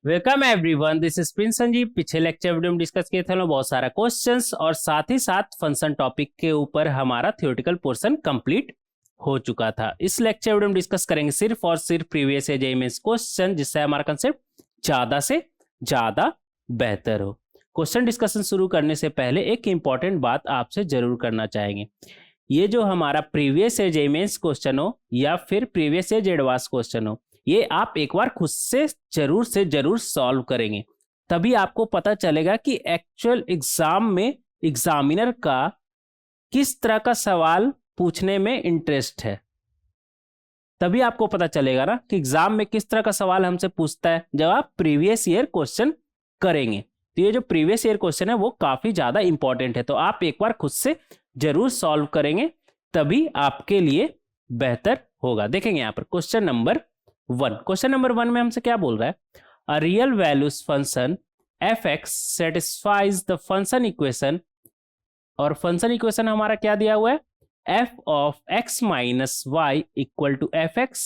Welcome everyone, this is Prince Sanjeev. पिछले lecture video में discuss किए थे बहुत सारा क्वेश्चंस और साथ ही साथ फंक्शन टॉपिक के ऊपर हमारा थ्योरेटिकल पोर्शन कंप्लीट हो चुका था। इस लेक्चर वीडियो में डिस्कस करेंगे सिर्फ और सिर्फ previous year JEE Mains question, जिससे हमारा कंसेप्ट ज्यादा से ज्यादा बेहतर हो। क्वेश्चन डिस्कशन शुरू करने से पहले एक इंपॉर्टेंट बात आपसे जरूर करना चाहेंगे। ये जो हमारा previous year JEE Mains question हो या फिर प्रीवियस ईयर एडवांस क्वेश्चन हो, ये आप एक बार खुद से जरूर सॉल्व करेंगे, तभी आपको पता चलेगा कि एक्चुअल एग्जाम में एग्जामिनर का किस तरह का सवाल पूछने में इंटरेस्ट है। तभी आपको पता चलेगा ना कि एग्जाम में किस तरह का सवाल हमसे पूछता है जब आप प्रीवियस ईयर क्वेश्चन करेंगे। तो ये जो प्रीवियस ईयर क्वेश्चन है वो काफी ज्यादा इंपॉर्टेंट है, तो आप एक बार खुद से जरूर सॉल्व करेंगे, तभी आपके लिए बेहतर होगा। देखेंगे यहाँ पर क्वेश्चन नंबर 1। क्वेश्चन नंबर 1 में हमसे क्या बोल रहा है? A real values function f x satisfies the function equation, और फंक्शन इक्वेशन हमारा क्या दिया हुआ है? F of x minus y equal to f x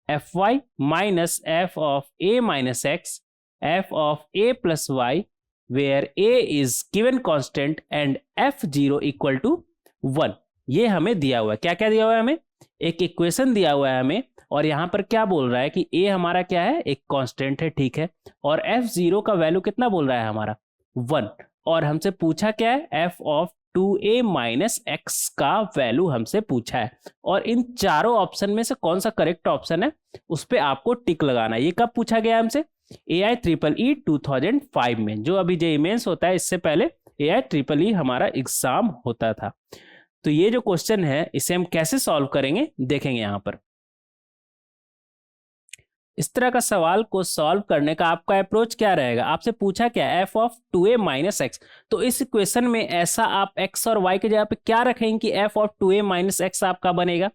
f y minus f of a minus x f of a plus y, where a is given constant and f zero equal to 1। ये हमें दिया हुआ है। क्या क्या दिया हुआ है हमें? एक इक्वेशन दिया हुआ है हमें, और यहाँ पर क्या बोल रहा है कि ए हमारा क्या है? एक कांस्टेंट है, ठीक है। और एफ जीरो का वैल्यू कितना बोल रहा है हमारा? 1। और हमसे पूछा क्या है? F of 2a minus x का वैल्यू हमसे पूछा है। और इन चारों ऑप्शन में से कौन सा करेक्ट ऑप्शन है उस पर आपको टिक लगाना है। ये कब पूछा गया हमसे? AI EEE 2005 में, जो अभी जेईई मेंस होता है, इससे पहले AI EEE हमारा एग्जाम होता था। तो ये जो क्वेश्चन है इसे हम कैसे सॉल्व करेंगे देखेंगे यहाँ पर। इस तरह का सवाल को सॉल्व करने का आपका अप्रोच क्या रहेगा? आपसे पूछा क्या? F of 2a minus x. तो इस इक्वेशन में ऐसा आप x और y के जगह पे क्या रखेंगे कि F of 2a minus x आपका बनेगा?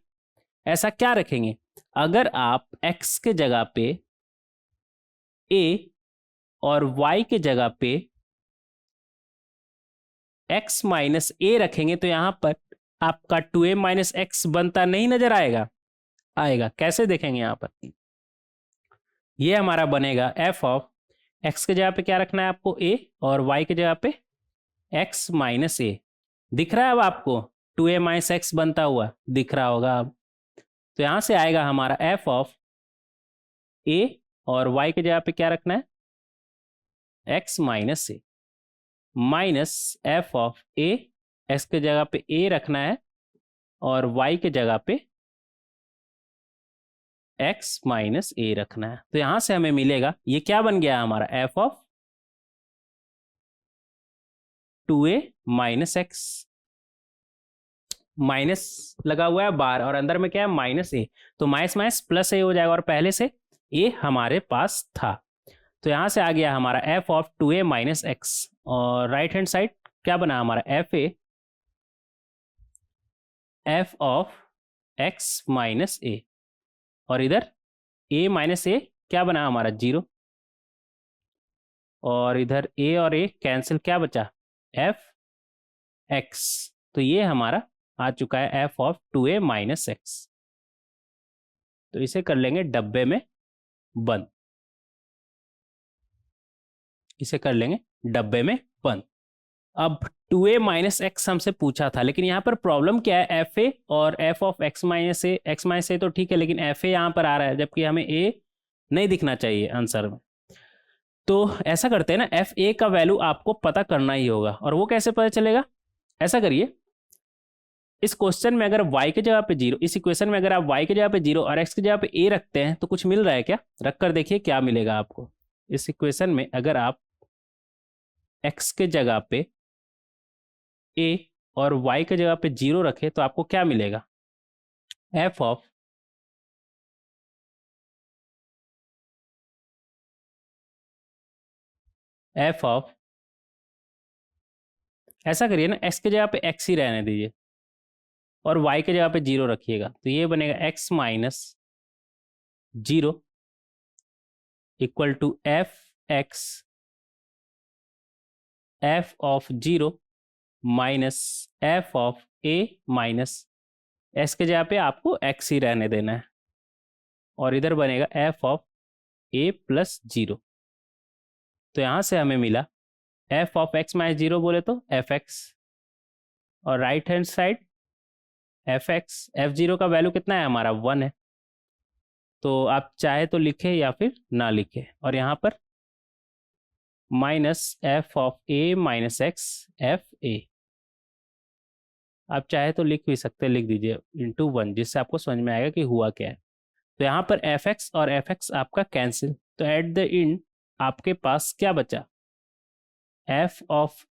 ऐसा क्या रखेंगे? अगर आप x के जगह पे a और y के जगह पे x माइनस ए रखेंगे तो यहां पर आपका 2a माइनस एक्स बनता नहीं नजर आएगा? आएगा। कैसे देखेंगे यहाँ पर? ये हमारा बनेगा एफ ऑफ एक्स के जगह पे क्या रखना है आपको? a, और y के जगह पे x माइनस ए। दिख रहा है अब आपको? 2a माइनस एक्स बनता हुआ दिख रहा होगा अब। तो यहां से आएगा हमारा एफ ऑफ a, और y के जगह पे क्या रखना है? x minus a minus f of a, x के जगह पे a रखना है और y के जगह पे x माइनस ए रखना है। तो यहां से हमें मिलेगा, ये क्या बन गया हमारा? F of 2a minus x, minus लगा हुआ है बाहर और अंदर में क्या है? माइनस ए। तो माइनस माइनस प्लस ए हो जाएगा, और पहले से ए हमारे पास था। तो यहां से आ गया हमारा F of 2a minus x, और राइट हैंड साइड क्या बना हमारा? एफ ऑफ एक्स माइनस ए, और इधर ए माइनस ए क्या बना हमारा? 0। और इधर ए और ए कैंसिल, क्या बचा? F x. तो ये हमारा आ चुका है f of 2a minus x. तो इसे कर लेंगे डब्बे में बंद, इसे कर लेंगे डब्बे में बंद। अब 2a माइनस एक्स हमसे पूछा था, लेकिन यहाँ पर प्रॉब्लम क्या है? एफ ए और एफ ऑफ एक्स माइनस ए तो ठीक है, लेकिन एफ ए यहाँ पर आ रहा है, जबकि हमें ए नहीं दिखना चाहिए आंसर में। तो ऐसा करते हैं ना, एफ ए का वैल्यू आपको पता करना ही होगा, और वो कैसे पता चलेगा? ऐसा करिए, इस क्वेश्चन में अगर y के जगह पे 0, इस इक्वेशन में अगर आप y के जगह पे 0 और x के जगह पे a रखते हैं तो कुछ मिल रहा है क्या? रख कर देखिए क्या मिलेगा आपको। इस इक्वेशन में अगर आप x के जगह पे a और y के जगह पे 0 रखे तो आपको क्या मिलेगा? एफ ऑफ ऐसा करिए ना, x के जगह पे x ही रहने दीजिए और y के जगह पे 0 रखिएगा, तो ये बनेगा x minus 0 equal to f x f of 0 minus f of a minus s के जगह पे आपको एक्स ही रहने देना है, और इधर बनेगा एफ ऑफ ए प्लस 0। तो यहाँ से हमें मिला एफ ऑफ एक्स माइनस 0 बोले तो एफ एक्स, और right hand side F x, F 0 का वैल्यू कितना है हमारा 1 है, तो आप चाहे तो लिखे या फिर ना लिखे, और यहाँ पर minus f of a minus x F A, आप चाहे तो लिख भी सकते, लिख दीजिए इंटू 1, जिससे आपको समझ में आएगा कि हुआ क्या है। तो यहाँ पर एफ एक्स और एफ एक्स आपका कैंसिल, तो एट द एंड आपके पास क्या बचा, f of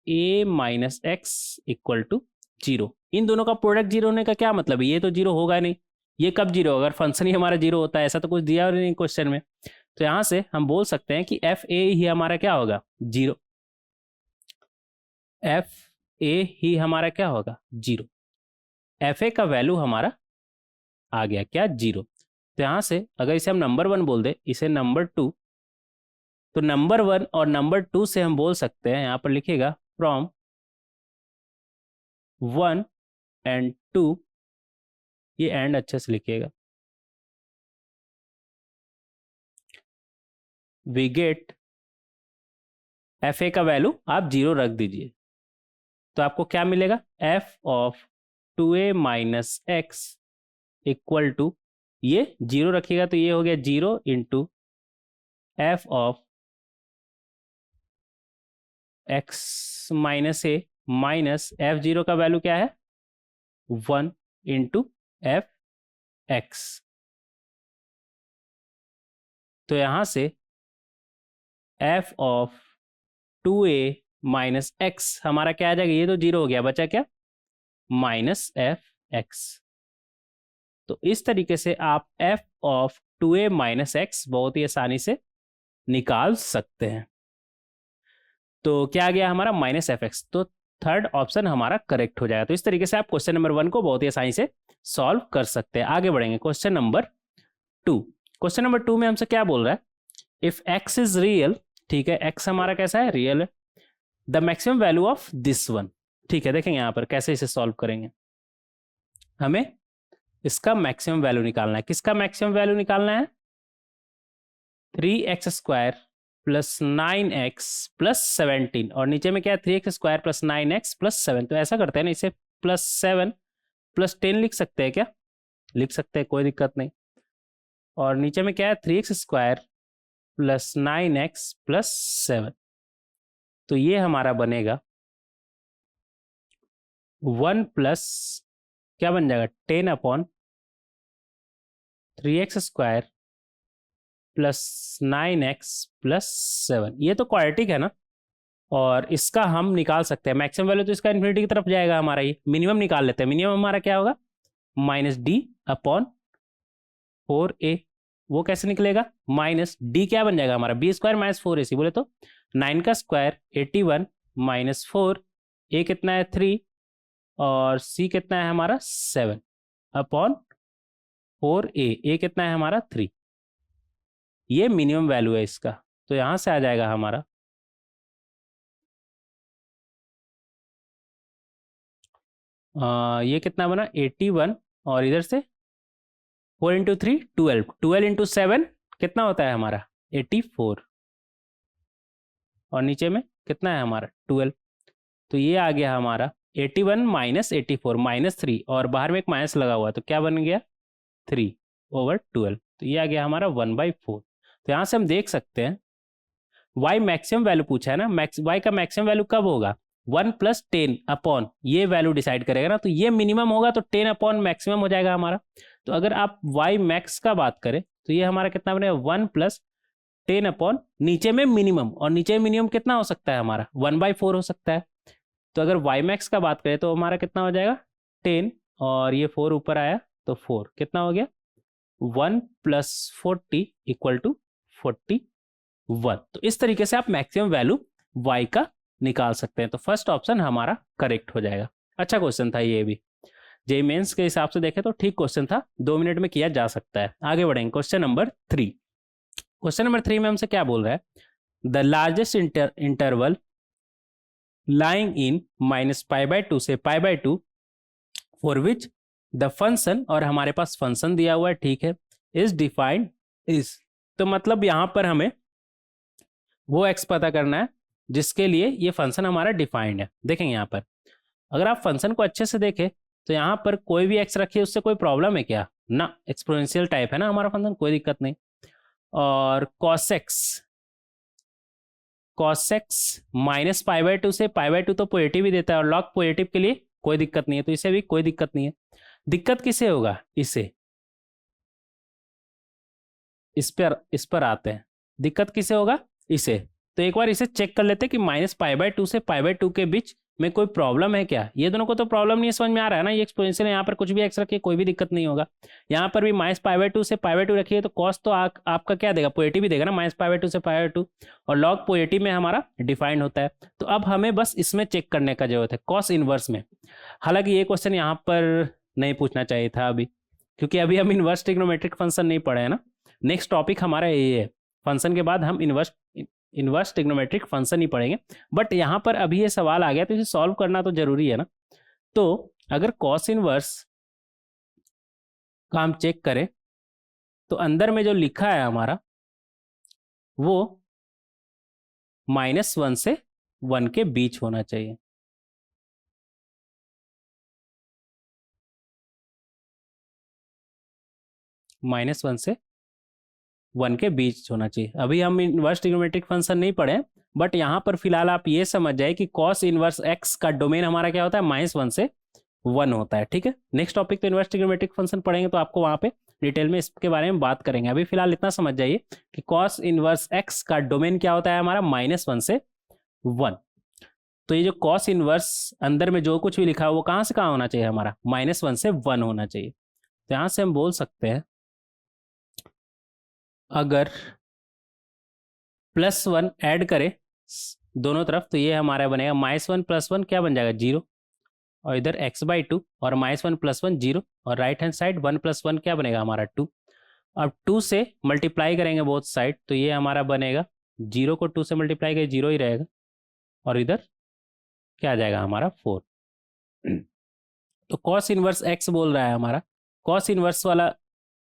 a minus x equal to 0। इन दोनों का प्रोडक्ट 0 होने का क्या मतलब है, ये तो 0 होगा नहीं, ये कब 0 होगा, अगर फंक्शन ही हमारा 0 होता है, ऐसा तो कुछ दिया नहीं क्वेश्चन में। तो यहाँ से हम बोल सकते हैं कि एफ ए ही हमारा क्या होगा 0, एफ ए ही हमारा क्या होगा 0, एफ ए का वैल्यू हमारा आ गया क्या 0। तो यहाँ से अगर इसे हम नंबर 1 बोल दे, इसे नंबर 2, तो नंबर 1 और नंबर 2 से हम बोल सकते हैं, यहाँ पर लिखेगा फ्रॉम 1 एंड 2, ये एंड अच्छे से लिखिएगा, वी गेट एफ ए का वैल्यू आप 0 रख दीजिए, तो आपको क्या मिलेगा, f of 2a minus x equal to, ये 0 रखिएगा तो ये हो गया 0 into f of x minus a minus f 0 का वैल्यू क्या है 1 इंटू एफ एक्स। तो यहां से F of 2a minus x हमारा क्या आ जाएगा, ये तो 0 हो गया, बचा क्या माइनस एफ एक्स। तो इस तरीके से आप F of 2a minus x बहुत ही आसानी से निकाल सकते हैं। तो क्या आ गया हमारा माइनस एफ एक्स, तो थर्ड ऑप्शन हमारा करेक्ट हो जाएगा। तो इस तरीके से आप क्वेश्चन नंबर 1 को बहुत ही आसानी से सॉल्व कर सकते हैं। आगे बढ़ेंगे क्वेश्चन नंबर 2। क्वेश्चन नंबर 2 में हमसे क्या बोल रहा है, इफ एक्स इज रियल, ठीक है, एक्स हमारा कैसा है रियल है, the maximum value of this one, ठीक है, देखेंगे यहाँ पर कैसे इसे सॉल्व करेंगे। हमें इसका मैक्सिमम वैल्यू निकालना है, किसका मैक्सिमम वैल्यू निकालना है 3x square plus 9x plus 17, और नीचे में क्या है 3x square plus 9x plus 7। तो ऐसा करते हैं ना, इसे प्लस 7 प्लस 10 लिख सकते हैं क्या, लिख सकते हैं, कोई दिक्कत नहीं। और नीचे में क्या है 3x square plus 9x plus 7, तो ये हमारा बनेगा 1 प्लस क्या बन जाएगा 10 upon 3x square plus 9x plus 7। ये तो क्वाड्रेटिक है ना, और इसका हम निकाल सकते हैं मैक्सिमम वैल्यू, तो इसका इन्फिनिटी की तरफ जाएगा हमारा, ये मिनिमम निकाल लेते हैं। मिनिमम हमारा क्या होगा माइनस डी अपॉन 4a, वो कैसे निकलेगा माइनस डी क्या बन जाएगा हमारा बी स्क्वायर माइनस 4ac, बोले तो 9 का स्क्वायर 81 माइनस 4, ए कितना है 3 और सी कितना है हमारा 7 अपॉन 4a, ए कितना है हमारा 3, ये मिनिमम वैल्यू है इसका। तो यहां से आ जाएगा हमारा ये कितना बना 81, और इधर से 4 इंटू 3 12, 12 इंटू 7 कितना होता है हमारा 84, और नीचे में कितना है हमारा 12, तो ये आ गया हमारा 81 माइनस 84 माइनस 3, और बाहर में एक माइनस लगा हुआ है, तो क्या बन गया 3 ओवर 12, तो ये आ गया हमारा 1/4। तो यहाँ से हम देख सकते हैं y मैक्सिमम वैल्यू पूछा है ना, y का मैक्सिमम वैल्यू कब होगा 1 प्लस 10 अपॉन ये वैल्यू डिसाइड करेगा ना, तो ये मिनिमम होगा, तो 10 अपॉन मैक्सिमम हो जाएगा हमारा। तो अगर आप y मैक्स का बात करें तो ये हमारा कितना बनेगा 1 प्लस 10 अपॉन नीचे में मिनिमम, और नीचे में मिनिमम कितना हो सकता है हमारा 1/4 हो सकता है। तो अगर y मैक्स का बात करें तो हमारा कितना हो जाएगा 10, और ये 4 ऊपर आया तो 4 कितना हो गया 1 प्लस 40 इक्वल टू 41। तो इस तरीके से आप मैक्सिमम वैल्यू y का निकाल सकते हैं। तो फर्स्ट ऑप्शन हमारा करेक्ट हो जाएगा। अच्छा क्वेश्चन था ये भी, जेईई मेंस के हिसाब से देखें तो ठीक क्वेश्चन था, 2 मिनट में किया जा सकता है। आगे बढ़ेंगे क्वेश्चन नंबर 3। क्वेश्चन नंबर 3 में हमसे क्या बोल रहा है, the largest interval lying in -π/2 से π/2 फॉर विच द फंक्शन, और हमारे पास फंक्शन दिया हुआ है, ठीक है, इज डिफाइंड इज तो मतलब यहाँ पर हमें वो एक्स पता करना है जिसके लिए ये फंक्शन हमारा डिफाइंड है। देखेंगे यहाँ पर, अगर आप फंक्शन को अच्छे से देखें तो यहाँ पर कोई भी एक्स रखिए, उससे कोई प्रॉब्लम है क्या? ना, एक्सपोनेंशियल टाइप है ना हमारा फंक्शन, कोई दिक्कत नहीं। और कॉस एक्स माइनस पाई/2 से पाई/2 तो पॉजिटिव ही देता है, और लॉग पॉजिटिव के लिए कोई दिक्कत नहीं है, तो इसे भी कोई दिक्कत नहीं है। दिक्कत किसे होगा? इसे, इस पर आते हैं। दिक्कत किसे होगा? इसे। तो एक बार इसे चेक कर लेते हैं कि माइनस पाई/2 से पाई/2 के बीच में कोई प्रॉब्लम है क्या। ये दोनों को तो प्रॉब्लम नहीं समझ में आ रहा है ना, ये एक्सपोनेंशियल है, यहाँ पर कुछ भी एक्स रखिए कोई भी दिक्कत नहीं होगा। यहाँ पर भी माइनस पाई/2 से पाई/2 रखिए तो कॉस तो आपका क्या देगा? पॉजिटिव ही देगा ना, माइनस पाई/2 से पाई/2, और लॉग पॉजिटिव में हमारा डिफाइंड होता है। तो अब हमें बस इसमें चेक करने का जरूरत है, कॉस इनवर्स में। हालांकि ये क्वेश्चन यहाँ पर नहीं पूछना चाहिए था अभी, क्योंकि अभी हम इनवर्स ट्रिग्नोमेट्रिक फंक्शन नहीं पढ़े हैं ना। नेक्स्ट टॉपिक हमारा ये है, फंक्शन के बाद हम इनवर्स ट्रिग्नोमेट्रिक फंक्शन ही पढ़ेंगे। बट यहाँ पर अभी ये सवाल आ गया तो इसे सॉल्व करना तो जरूरी है ना। तो अगर कॉस इनवर्स का हम चेक करें तो अंदर में जो लिखा है हमारा वो -1 से 1 के बीच होना चाहिए। -1 से 1 के बीच होना चाहिए। अभी हम इनवर्स ट्रिग्नोमेट्रिक फंक्शन नहीं पढ़े, बट यहाँ पर फिलहाल आप ये समझ जाए कि कॉस इनवर्स एक्स का डोमेन हमारा क्या होता है? -1 से 1 होता है। ठीक है, नेक्स्ट टॉपिक तो इनवर्स ट्रिग्नोमेट्रिक फंक्शन पढ़ेंगे, तो आपको वहाँ पे डिटेल में इसके बारे में बात करेंगे। अभी फिलहाल इतना समझ जाइए कि कॉस इनवर्स एक्स का डोमेन क्या होता है हमारा? -1 से 1। तो ये जो कॉस इनवर्स अंदर में जो कुछ भी लिखा है वो कहाँ से कहाँ होना चाहिए हमारा? -1 से 1 होना चाहिए। तो यहाँ से हम बोल सकते हैं, अगर +1 ऐड करें दोनों तरफ तो ये हमारा बनेगा -1 + 1 क्या बन जाएगा? 0, और इधर x/2, और -1 + 1 0, और राइट हैंड साइड 1 + 1 क्या बनेगा हमारा? 2। अब 2 से मल्टीप्लाई करेंगे बोथ साइड तो ये हमारा बनेगा, 0 को 2 से मल्टीप्लाई करें 0 ही रहेगा, और इधर क्या आ जाएगा हमारा? 4। तो कॉस इनवर्स एक्स बोल रहा है हमारा, कॉस इनवर्स वाला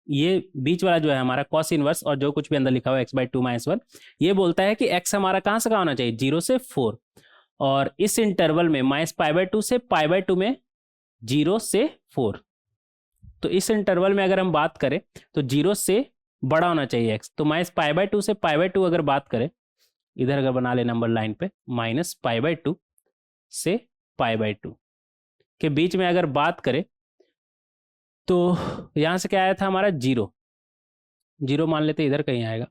ये बीच वाला जो है हमारा कॉस इनवर्स, और जो कुछ भी अंदर लिखा हुआ है x/2 - 1, ये बोलता है कि x हमारा कहाँ से कहाँ होना चाहिए? 0 से 4, और इस इंटरवल में -पाई/2 से पाई/2 में 0 से 4। तो इस इंटरवल में अगर हम बात करें तो 0 से बड़ा होना चाहिए x। तो -पाई/2 से पाई/2 अगर बात करें, इधर अगर बना ले नंबर लाइन पे, -पाई/2 से पाई/2 के बीच में अगर बात करें तो यहाँ से क्या आया था हमारा? 0 मान लेते, इधर कहीं आएगा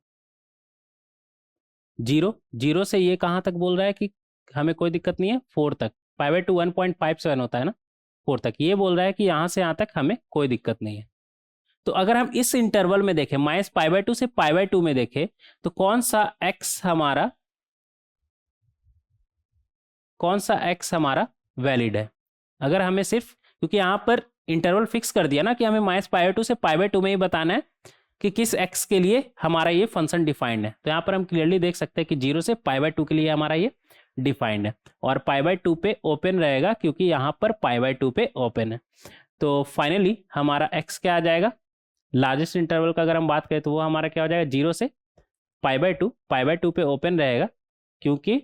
0 से ये कहाँ तक बोल रहा है कि हमें कोई दिक्कत नहीं है? 4 तक। पाई/2 1.57 होता है ना, 4 तक। ये बोल रहा है कि यहाँ से यहाँ तक हमें कोई दिक्कत नहीं है। तो अगर हम इस इंटरवल में देखें, -पाई/2 से पाई/2 में देखें, तो कौन सा x हमारा वैलिड है? अगर हमें सिर्फ, क्योंकि यहाँ पर इंटरवल फिक्स कर दिया ना कि हमें -पाई/2 से पाई/2 में ही बताना है कि किस x के लिए हमारा ये फंक्शन डिफाइंड है। तो यहाँ पर हम क्लियरली देख सकते हैं कि 0 से पाई/2 के लिए हमारा ये डिफाइंड है, और पाई/2 पे ओपन रहेगा क्योंकि यहाँ पर पाई/2 पे ओपन है। तो फाइनली हमारा x क्या आ जाएगा? लार्जेस्ट इंटरवल का अगर हम बात करें तो वो हमारा क्या हो जाएगा? 0 से पाई/2 पे ओपन रहेगा, क्योंकि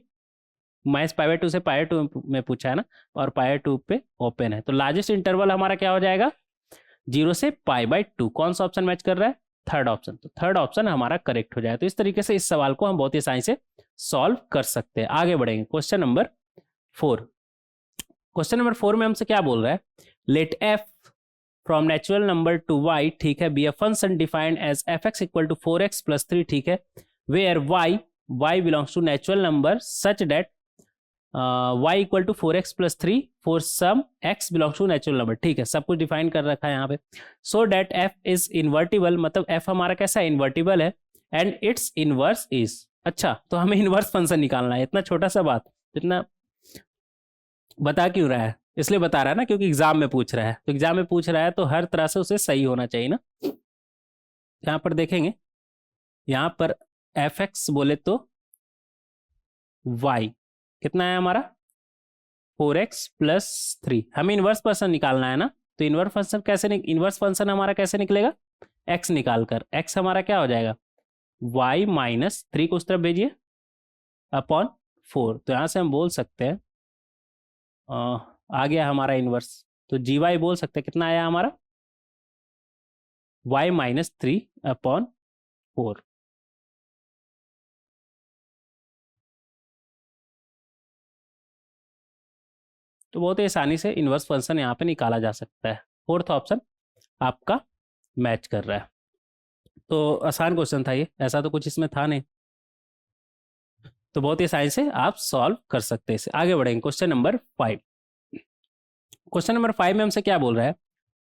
-पाई/2 से पाई/2 में पूछा है ना, और पाई/2 पे ओपन है। तो लार्जेस्ट इंटरवल हमारा क्या हो जाएगा? 0 से पाई/2। कौन सा ऑप्शन मैच कर रहा है? Third option. तो थर्ड ऑप्शन हमारा करेक्ट हो जाए। तो इस तरीके से इस सवाल को हम बहुत ही आसानी से सॉल्व कर सकते हैं। आगे बढ़ेंगे, क्वेश्चन नंबर 4। क्वेश्चन नंबर 4 में हमसे क्या बोल रहा है? Let f from natural number to y, ठीक है, be a function defined as fx = 4x + 3, ठीक है, where y belongs to natural number such that y = 4x + 3 for some x belongs to natural number. ठीक है, सब कुछ define कर रखा है यहाँ पे। So that f is invertible, मतलब f हमारा कैसा है? इन्वर्टिबल है, एंड इट्स इनवर्स इज। अच्छा, तो हमें इनवर्स फंक्शन निकालना है। इतना छोटा सा बात, इतना बता क्यों रहा है? इसलिए बता रहा है ना क्योंकि एग्जाम में पूछ रहा है। तो एग्जाम में पूछ रहा है तो हर तरह से उसे सही होना चाहिए ना। यहाँ पर देखेंगे, यहाँ पर fx बोले तो y कितना है हमारा? 4x + 3। हमें इनवर्स फंक्शन निकालना है ना, तो इनवर्स फंक्शन हमारा कैसे निकलेगा? x निकाल कर। x हमारा क्या हो जाएगा? y माइनस 3 को उस तरफ भेजिए अपॉन 4। तो यहाँ से हम बोल सकते हैं आ गया हमारा इनवर्स, तो जी वाई बोल सकते हैं कितना आया हमारा y माइनस 3 अपॉन 4। तो बहुत ही आसानी से इनवर्स फंक्शन यहाँ पे निकाला जा सकता है। फोर्थ ऑप्शन आपका मैच कर रहा है। तो आसान क्वेश्चन था ये, ऐसा तो कुछ इसमें था नहीं, तो बहुत ही आसानी से आप सॉल्व कर सकते हैं इसे। आगे बढ़ेंगे क्वेश्चन नंबर 5। क्वेश्चन नंबर 5 में हमसे क्या बोल रहा है,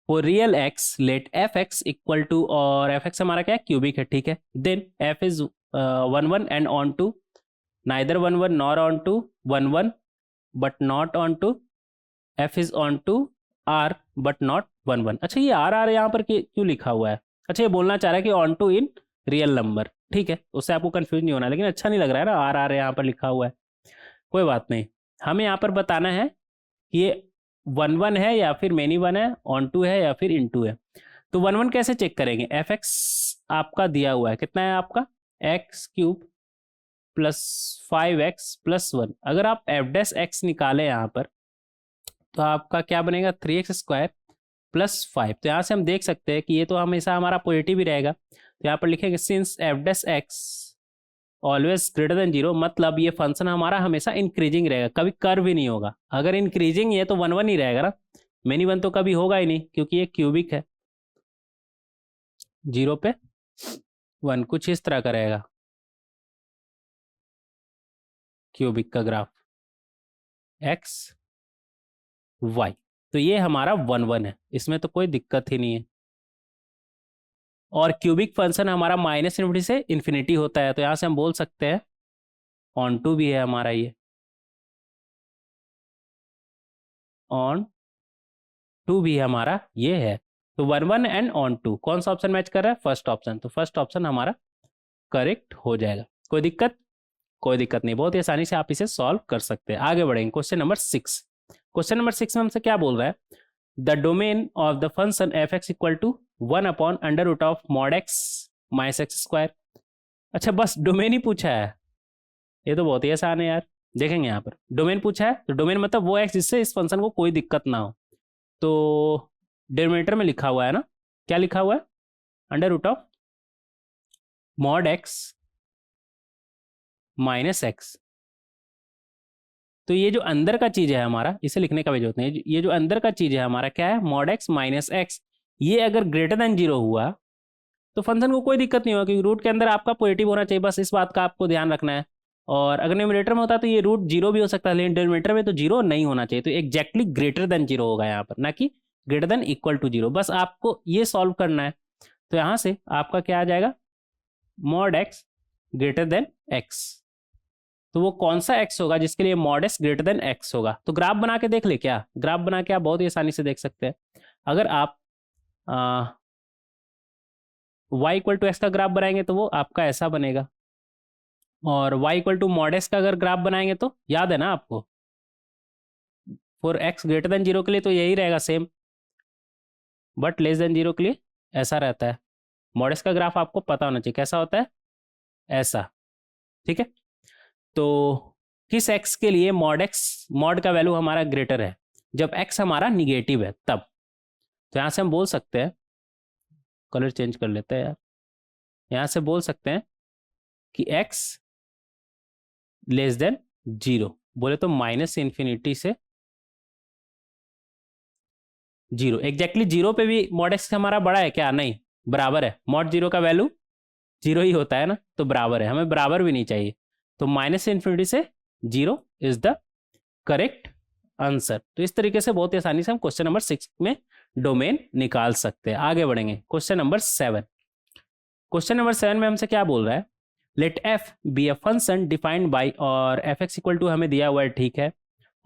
for real x let f x equal to, और एफ एक्स हमारा क्या है, क्यूबिक है, ठीक है। Then f is 1 1 and onto neither 1 1 nor onto 1 1 but not onto f is onto R but not 1 1। अच्छा ये are are यहाँ पर क्यों लिखा हुआ है, अच्छा ये बोलना चाह रहा है कि onto in real number, ठीक है, उससे आपको कंफ्यूज नहीं होना, लेकिन अच्छा नहीं लग रहा है ना आर आर यहाँ पर लिखा हुआ है। कोई बात नहीं, हमें यहाँ पर बताना है कि ये 1 1 है या फिर मेनी 1 है, ऑन टू है या फिर इन टू है। तो 1 1 कैसे चेक करेंगे, एफ एक्स आपका दिया हुआ है, कितना है आपका x cube plus 5x plus 1। अगर आप एफ डैश एक्स निकाले यहाँ पर तो आपका क्या बनेगा 3x स्क्वायर प्लस 5। तो यहाँ से हम देख सकते हैं कि ये तो हमेशा हमारा पॉजिटिव ही रहेगा, तो यहाँ पर लिखेंगे since F dash x always greater than 0, मतलब ये फंक्शन हमारा हमेशा इंक्रीजिंग रहेगा, कभी कर्व ही नहीं होगा। अगर इंक्रीजिंग है तो 1 1 ही रहेगा ना, मेनी 1 तो कभी होगा ही नहीं क्योंकि ये क्यूबिक है। 0 पे 1 कुछ इस तरह का रहेगा क्यूबिक का ग्राफ एक्स वाई। तो ये हमारा 1 1 है, इसमें तो कोई दिक्कत ही नहीं है। और क्यूबिक फंक्शन हमारा माइनस इन्फिनिटी से इन्फिनिटी होता है, तो यहाँ से हम बोल सकते हैं ऑन टू भी है हमारा, ये ऑन टू भी हमारा ये है। तो 1 1 एंड ऑन टू, कौन सा ऑप्शन मैच कर रहा है, फर्स्ट ऑप्शन। तो फर्स्ट ऑप्शन हमारा करेक्ट हो जाएगा। कोई दिक्कत, कोई दिक्कत नहीं, बहुत ही आसानी से आप इसे सॉल्व कर सकते हैं। आगे बढ़ेंगे क्वेश्चन नंबर 6। क्वेश्चन नंबर 6 में हमसे क्या बोल रहा है, the domain of the function f x equal to 1 upon under root of mod x minus x square. अच्छा बस डोमेन ही पूछा है, ये तो बहुत ही आसान है यार। देखेंगे यहाँ पर डोमेन पूछा है, तो डोमेन मतलब वो एक्स जिससे इस फंक्शन को कोई दिक्कत ना हो। तो डिनोमिनेटर में लिखा हुआ है ना, क्या लिखा हुआ है, under root of mod x minus x. तो ये जो अंदर का चीज है हमारा, इसे लिखने का भी जरूरत नहीं, ये जो अंदर का चीज है हमारा क्या है, मॉड एक्स माइनस एक्स। ये अगर ग्रेटर देन 0 हुआ तो फंक्शन को कोई दिक्कत नहीं होगा, क्योंकि रूट के अंदर आपका पॉजिटिव होना चाहिए, बस इस बात का आपको ध्यान रखना है। और अगर न्यूमरेटर में होता तो ये रूट 0 भी हो सकता है, लेकिन डिनोमिनेटर में तो 0 नहीं होना चाहिए। तो एग्जैक्टली ग्रेटर देन 0 होगा यहाँ पर, ना कि ग्रेटर देन इक्वल टू 0। बस आपको ये सॉल्व करना है। तो यहाँ से आपका क्या आ जाएगा, mod x greater then x. तो वो कौन सा एक्स होगा जिसके लिए mod x greater then x होगा। तो ग्राफ बना के देख ले, क्या ग्राफ बना के आप बहुत ही आसानी से देख सकते हैं। अगर आप y इक्वल टू एक्स का ग्राफ बनाएंगे तो वो आपका ऐसा बनेगा, और y equal to mod x का अगर ग्राफ बनाएंगे तो याद है ना आपको, फॉर एक्स ग्रेटर देन 0 के लिए तो यही रहेगा सेम, बट लेस देन 0 के लिए ऐसा रहता है। मॉड एक्स का ग्राफ आपको पता होना चाहिए कैसा होता है, ऐसा, ठीक है। तो किस एक्स के लिए मॉड एक्स, मॉड का वैल्यू हमारा ग्रेटर है, जब एक्स हमारा निगेटिव है तब। तो यहाँ से हम बोल सकते हैं, कलर चेंज कर लेते हैं यार, यहाँ से बोल सकते हैं कि x लेस देन 0, बोले तो माइनस इन्फिनिटी से 0। एग्जैक्टली 0 पे भी मॉड एक्स हमारा बड़ा है क्या, नहीं, बराबर है। मॉड 0 का वैल्यू 0 ही होता है ना, तो बराबर है, हमें बराबर भी नहीं चाहिए। तो माइनस इन्फिनिटी से 0 इज द करेक्ट आंसर। तो इस तरीके से बहुत ही आसानी से हम क्वेश्चन नंबर 6 में डोमेन निकाल सकते हैं। आगे बढ़ेंगे क्वेश्चन नंबर 7। क्वेश्चन नंबर 7 में हमसे क्या बोल रहा है, let f be a function defined by, और एफ एक्स इक्वल टू हमें दिया हुआ है, ठीक है,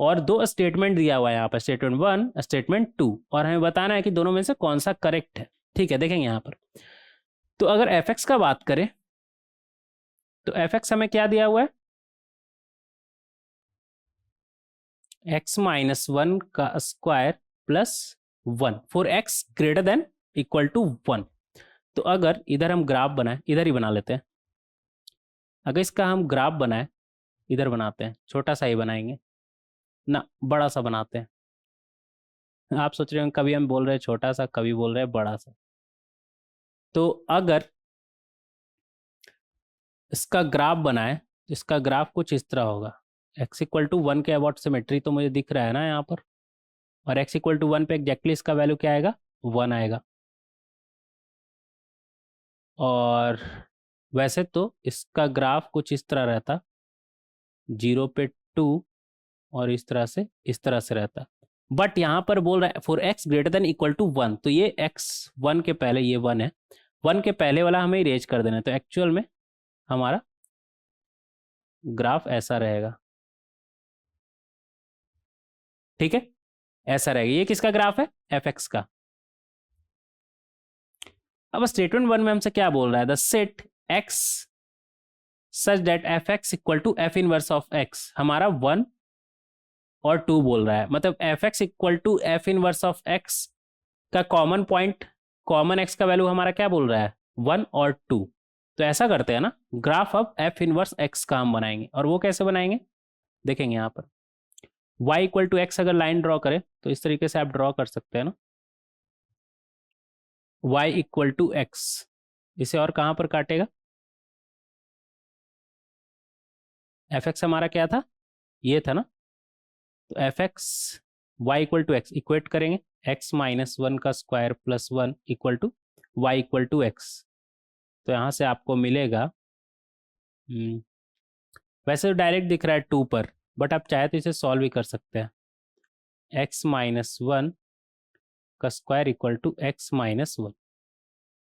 और दो स्टेटमेंट दिया हुआ है यहाँ पर, स्टेटमेंट 1 स्टेटमेंट 2, और हमें बताना है कि दोनों में से कौन सा करेक्ट है, ठीक है। देखेंगे यहाँ पर, तो अगर एफ एक्स का बात करें तो एफ एक्स हमें क्या दिया हुआ है, एक्स माइनस 1 का square plus 1 for x greater than equal to 1। तो अगर इधर हम ग्राफ बनाए, इधर ही बना लेते हैं, अगर इसका हम ग्राफ बनाए, इधर बनाते हैं, छोटा सा ही बनाएंगे ना, बड़ा सा बनाते हैं। आप सोच रहे हो कभी हम बोल रहे हैं छोटा सा, कभी बोल रहे हैं बड़ा सा। तो अगर इसका ग्राफ बनाए तो इसका ग्राफ कुछ इस तरह होगा। x इक्वल टू 1 के अबाउट सिमेट्री तो मुझे दिख रहा है ना यहाँ पर, और x इक्वल टू 1 पे एग्जैक्टली इसका वैल्यू क्या आएगा, 1 आएगा। और वैसे तो इसका ग्राफ कुछ इस तरह रहता, 0 पे 2 और इस तरह से रहता। बट यहाँ पर बोल रहा है for x greater than equal to 1, तो ये x 1 के पहले, ये 1 है, 1 के पहले वाला हमें इरेज कर देना है। तो एक्चुअल में हमारा ग्राफ ऐसा रहेगा, ठीक है, ऐसा रहेगा। ये किसका ग्राफ है, fx का। अब स्टेटमेंट 1 में हमसे क्या बोल रहा है, the set x such that fx equal to f inverse of x, हमारा 1 और 2 बोल रहा है। मतलब fx equal to f inverse of x का कॉमन पॉइंट, कॉमन x का वैल्यू हमारा क्या बोल रहा है, 1 और 2। तो ऐसा करते हैं ना, ग्राफ अब f इनवर्स x का हम बनाएंगे। और वो कैसे बनाएंगे देखेंगे यहाँ पर। y इक्वल टू x अगर लाइन ड्रॉ करें तो इस तरीके से आप ड्रॉ कर सकते हैं ना, y इक्वल टू x, इसे और कहाँ पर काटेगा, fx हमारा क्या था, ये था ना। तो fx y equal to x equate करेंगे, x माइनस 1 का square plus 1 equal to y equal to x। तो यहाँ से आपको मिलेगा, वैसे तो डायरेक्ट दिख रहा है 2 पर, बट आप चाहे तो इसे सॉल्व भी कर सकते हैं। x माइनस 1 का square equal to x minus 1,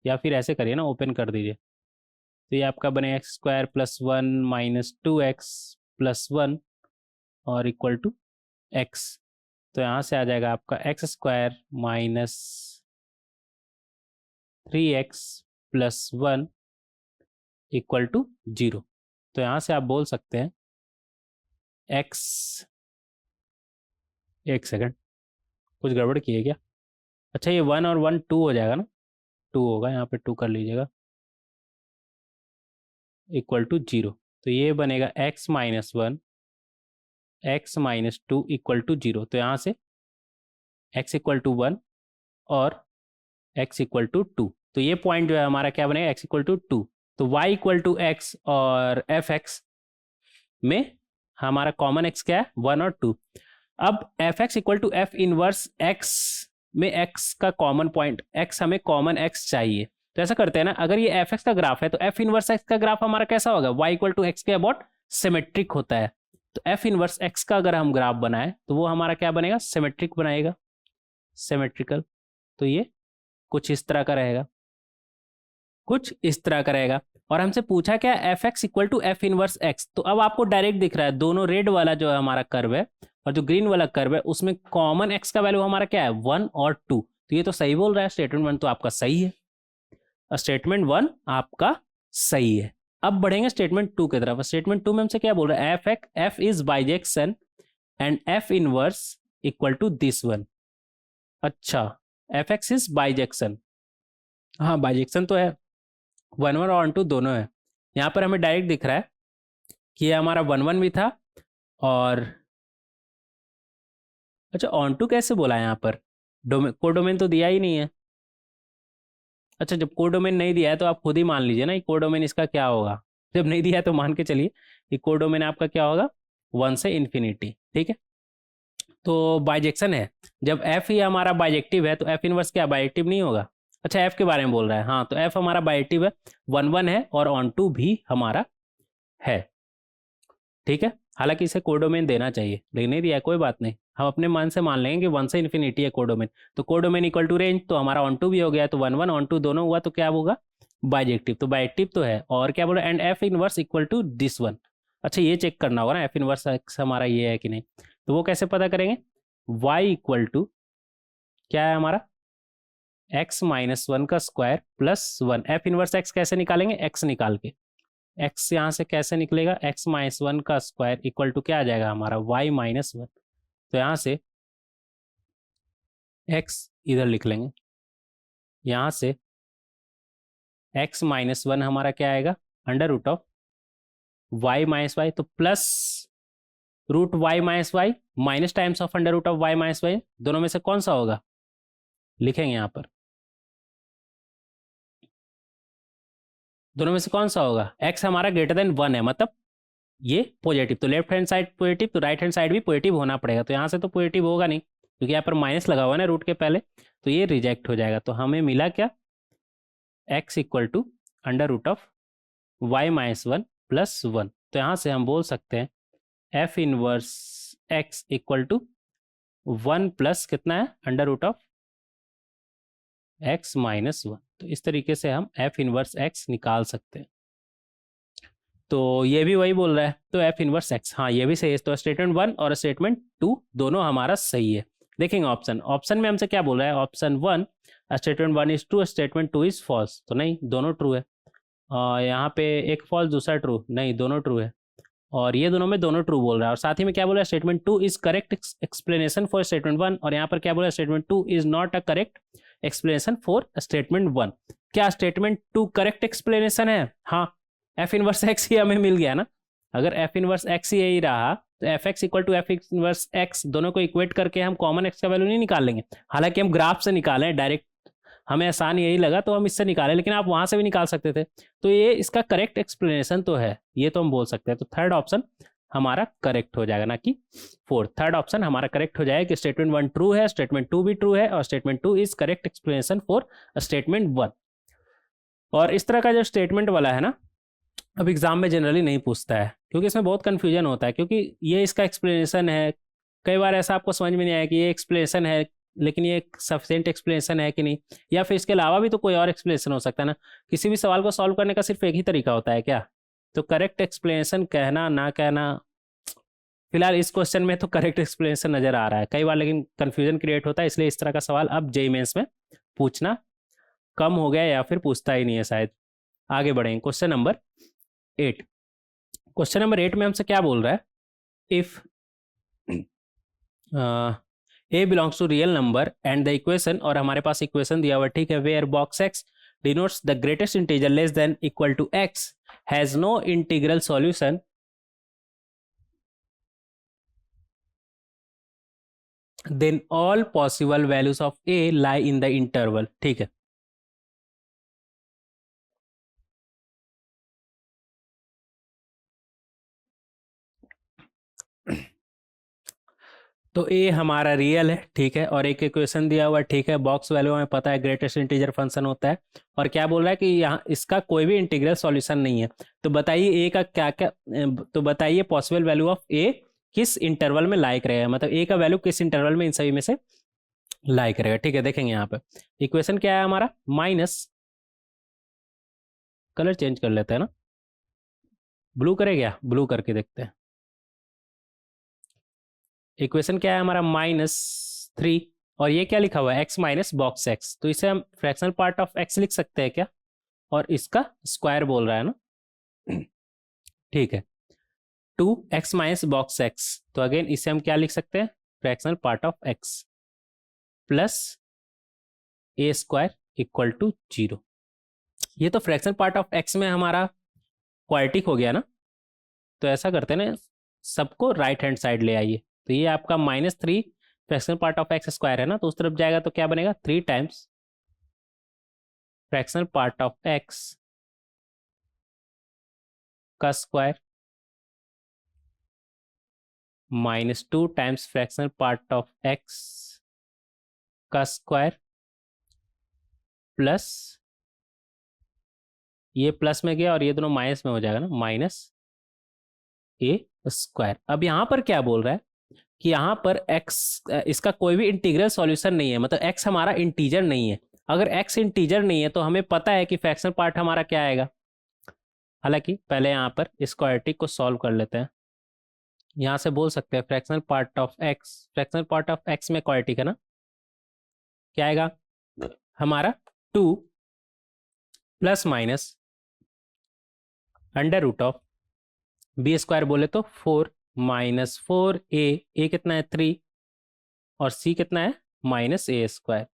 या फिर ऐसे करिए ना, ओपन कर दीजिए। तो ये आपका बने x square plus 1 minus 2x plus 1 और इक्वल टू x। तो यहाँ से आ जाएगा आपका x square minus 3x plus 1 equal to 0। तो यहाँ से आप बोल सकते हैं x, एक सेकंड, कुछ गड़बड़ की है क्या। अच्छा ये 1 और 1 2 हो जाएगा ना, 2 होगा, यहाँ पे 2 कर लीजिएगा, इक्वल टू 0। तो ये बनेगा x minus 1 x minus 2 equal to 0। तो यहाँ से x इक्वल टू 1 और x इक्वल टू 2। तो ये पॉइंट जो है हमारा क्या बनेगा, x इक्वल टू 2। तो y इक्वल टू x और fx में हमारा कॉमन x क्या है, 1 और 2। अब fx equal to f inverse x में x का कॉमन पॉइंट, x हमें कॉमन x चाहिए। तो ऐसा करते हैं ना, अगर ये fx का ग्राफ है तो f इनवर्स x का ग्राफ हमारा कैसा होगा, y इक्वल टू x के अबाउट सिमेट्रिक होता है। तो f इनवर्स x का अगर हम ग्राफ बनाए तो वो हमारा क्या बनेगा, सिमेट्रिक बनाएगा, सिमेट्रिकल। तो ये कुछ इस तरह का रहेगा, कुछ इस तरह का रहेगा। और हमसे पूछा क्या, f x equal to f inverse x. तो अब आपको डायरेक्ट दिख रहा है, दोनों रेड वाला जो है हमारा कर्व है और जो ग्रीन वाला कर्व है उसमें कॉमन एक्स का वैल्यू हमारा क्या है, 1 और 2। तो ये तो सही बोल रहा है, स्टेटमेंट 1 तो आपका सही है, स्टेटमेंट 1 आपका सही है। अब बढ़ेंगे स्टेटमेंट 2 की तरफ। स्टेटमेंट 2 में हमसे क्या बोल रहा है, f is bijection and f inverse equal to this one. अच्छा, एफ एक्स इज बाइजेक्शन, हाँ बाइजेक्शन तो है, 1 1 और 2 दोनों है। यहाँ पर हमें डायरेक्ट दिख रहा है कि ये हमारा 1 1 भी था और अच्छा ऑन टू कैसे बोला है यहाँ पर, कोडोमेन तो दिया ही नहीं है। अच्छा जब कोडोमेन नहीं दिया है तो आप खुद ही मान लीजिए ना ये कोडोमेन इसका क्या होगा। जब नहीं दिया है तो मान के चलिए ये कोडोमेन आपका क्या होगा, 1 से इन्फिनिटी, ठीक है। तो बाइजेक्शन है, जब एफ ही हमारा बाइजेक्टिव है तो एफ इनवर्स क्या बाइजेक्टिव नहीं होगा। अच्छा एफ के बारे में बोल रहा है, हाँ तो एफ हमारा बाइजेक्टिव है, 1 1 है और ऑन टू भी हमारा है, ठीक है। हालांकि इसे कोडोमेन देना चाहिए लेकिन नहीं दिया, कोई बात नहीं, हम अपने मन से मान लेंगे कि 1 से इन्फिनिटी है कोडोमेन। तो कोडोमेन इक्वल टू रेंज, तो हमारा ऑन टू भी हो गया, तो 1 1 ऑन टू दोनों हुआ, तो क्या होगा बाइजेक्टिव। तो बाइजेक्टिव तो है, और क्या बोल रहा है, and f inverse equal to this one. अच्छा ये चेक करना होगा ना एफ इनवर्स एक्स हमारा ये है कि नहीं, तो वो कैसे पता करेंगे, y इक्वल टू क्या है हमारा, x माइनस 1 का square plus 1। F inverse x कैसे निकालेंगे, x निकाल के, x यहाँ से कैसे निकलेगा, x माइनस 1 का स्क्वायर इक्वल टू क्या आ जाएगा हमारा y माइनस 1। तो यहाँ से x इधर लिख लेंगे, यहाँ से x माइनस 1 हमारा क्या आएगा, under root of Y minus Y, तो plus root Y minus Y minus times of under root of Y minus Y, दोनों में से कौन सा होगा, लिखेंगे यहाँ पर, दोनों में से कौन सा होगा, एक्स हमारा ग्रेटर देन 1 है, मतलब ये पॉजिटिव, तो लेफ्ट हैंड साइड पॉजिटिव तो राइट हैंड साइड भी पॉजिटिव होना पड़ेगा, तो यहाँ से तो पॉजिटिव होगा नहीं क्योंकि यहाँ पर माइनस लगा हुआ है ना रूट के पहले, तो ये रिजेक्ट हो जाएगा। तो हमें मिला क्या, x equal to under root of Y minus 1 plus 1, तो यहाँ से हम बोल सकते हैं f inverse x equal to 1 plus कितना है, under root of x minus 1। तो इस तरीके से हम एफ इनवर्स x निकाल सकते हैं। तो ये भी वही बोल रहा है, तो एफ इनवर्स x, हाँ ये भी सही है, तो स्टेटमेंट 1 और स्टेटमेंट 2 दोनों हमारा सही है। देखेंगे ऑप्शन में हमसे क्या बोल रहा है, option 1 statement 1 is true, statement 2 is false, तो नहीं दोनों ट्रू है। यहाँ पे एक फॉल्स दूसरा ट्रू, नहीं दोनों ट्रू है, और ये दोनों में दोनों ट्रू बोल रहा है। और साथ ही में क्या बोल रहा है, statement 2 is correct explanation for statement 1, और यहाँ पर क्या बोल रहा है, statement 2 is not a correct explanation for statement 1। क्या स्टेटमेंट 2 करेक्ट एक्सप्लेनेशन है, हाँ एफ इनवर्स एक्स ही हमें मिल गया ना, अगर एफ इनवर्स एक्स ही यही रहा तो f x equal to f inverse x, दोनों को इक्वेट करके हम कॉमन एक्स का वैल्यू नहीं निकाल लेंगे, हालांकि हम ग्राफ से निकालें डायरेक्ट, हमें आसान यही लगा तो हम इससे निकालें, लेकिन आप वहां से भी निकाल सकते थे, तो ये इसका करेक्ट एक्सप्लेनेशन तो है, ये तो हम बोल सकते हैं। तो थर्ड ऑप्शन हमारा करेक्ट हो जाएगा, ना कि फोर्थ, थर्ड ऑप्शन हमारा करेक्ट हो जाएगा कि स्टेटमेंट 1 ट्रू है, स्टेटमेंट 2 भी ट्रू है, और statement 2 is correct explanation for statement 1। और इस तरह का जो स्टेटमेंट वाला है ना, अब एग्जाम में जनरली नहीं पूछता है क्योंकि इसमें बहुत कन्फ्यूजन होता है, क्योंकि ये इसका एक्सप्लेनेशन है, कई बार ऐसा आपको समझ में नहीं आया कि ये एक्सप्लेनेशन है लेकिन ये सफिशिएंट एक्सप्लेनेशन है कि नहीं, या फिर इसके अलावा भी तो कोई और एक्सप्लेनेशन हो सकता है ना, किसी भी सवाल को सॉल्व करने का सिर्फ एक ही तरीका होता है क्या, तो करेक्ट एक्सप्लेनेशन कहना ना कहना, फिलहाल इस क्वेश्चन में तो करेक्ट एक्सप्लेनेशन नजर आ रहा है कई बार, लेकिन कन्फ्यूजन क्रिएट होता है, इसलिए इस तरह का सवाल अब जेईई मेंस में पूछना कम हो गया या फिर पूछता ही नहीं है शायद। आगे बढ़ेंगे, क्वेश्चन नंबर 8। क्वेश्चन नंबर 8 में हमसे क्या बोल रहा है, if a belongs to real number and the equation, और हमारे पास इक्वेशन दिया हुआ ठीक है, where box x denotes the greatest integer less than equal to x has no integral solution, then all possible values of a lie in the interval. ठीक है, तो ए हमारा रियल है, ठीक है, और एक इक्वेशन दिया हुआ है, ठीक है, बॉक्स वैल्यू हमें पता है ग्रेटेस्ट इंटीजर फंक्शन होता है, और क्या बोल रहा है कि यहाँ इसका कोई भी इंटीग्रल सॉल्यूशन नहीं है, तो बताइए ए का क्या क्या, तो बताइए पॉसिबल वैल्यू ऑफ ए किस इंटरवल में लाई करेगा, मतलब ए का वैल्यू किस इंटरवल में इन सभी में से लाई करेगा। ठीक है, देखेंगे यहाँ पे इक्वेशन क्या है हमारा, माइनस, कलर चेंज कर लेते हैं ना, ब्लू करे क्या, ब्लू करके देखते हैं। इक्वेशन क्या है हमारा, -3, और ये क्या लिखा हुआ है, x माइनस बॉक्स x, तो इसे हम फ्रैक्शनल पार्ट ऑफ x लिख सकते हैं क्या, और इसका स्क्वायर बोल रहा है ना। ठीक है, 2x माइनस बॉक्स x, तो अगेन इसे हम क्या लिख सकते हैं, fractional part of x plus a square equal to 0। ये तो फ्रैक्शनल पार्ट ऑफ x में हमारा क्वाड्रेटिक हो गया ना, तो ऐसा करते हैं ना, सबको राइट हैंड साइड ले आइए, तो ये आपका -3 fractional part of x square है ना, तो उस तरफ जाएगा तो क्या बनेगा, 3 times fractional part of x का square -2 times fractional part of x का स्क्वायर प्लस, ये प्लस में गया और ये दोनों माइनस में हो जाएगा ना, माइनस ए स्क्वायर। अब यहाँ पर क्या बोल रहा है कि यहाँ पर x, इसका कोई भी इंटीग्रल सॉल्यूशन नहीं है, मतलब x हमारा इंटीजर नहीं है, अगर x इंटीजर नहीं है तो हमें पता है कि फ्रैक्शनल पार्ट हमारा क्या आएगा, हालांकि पहले यहाँ पर इस क्वाड्रेटिक को सॉल्व कर लेते हैं, यहाँ से बोल सकते हैं fractional part of x, fractional part of x में क्वाड्रेटिक है ना, क्या आएगा हमारा 2 plus minus under root of b square बोले तो 4 माइनस 4a कितना है 3, और c कितना है -a स्क्वायर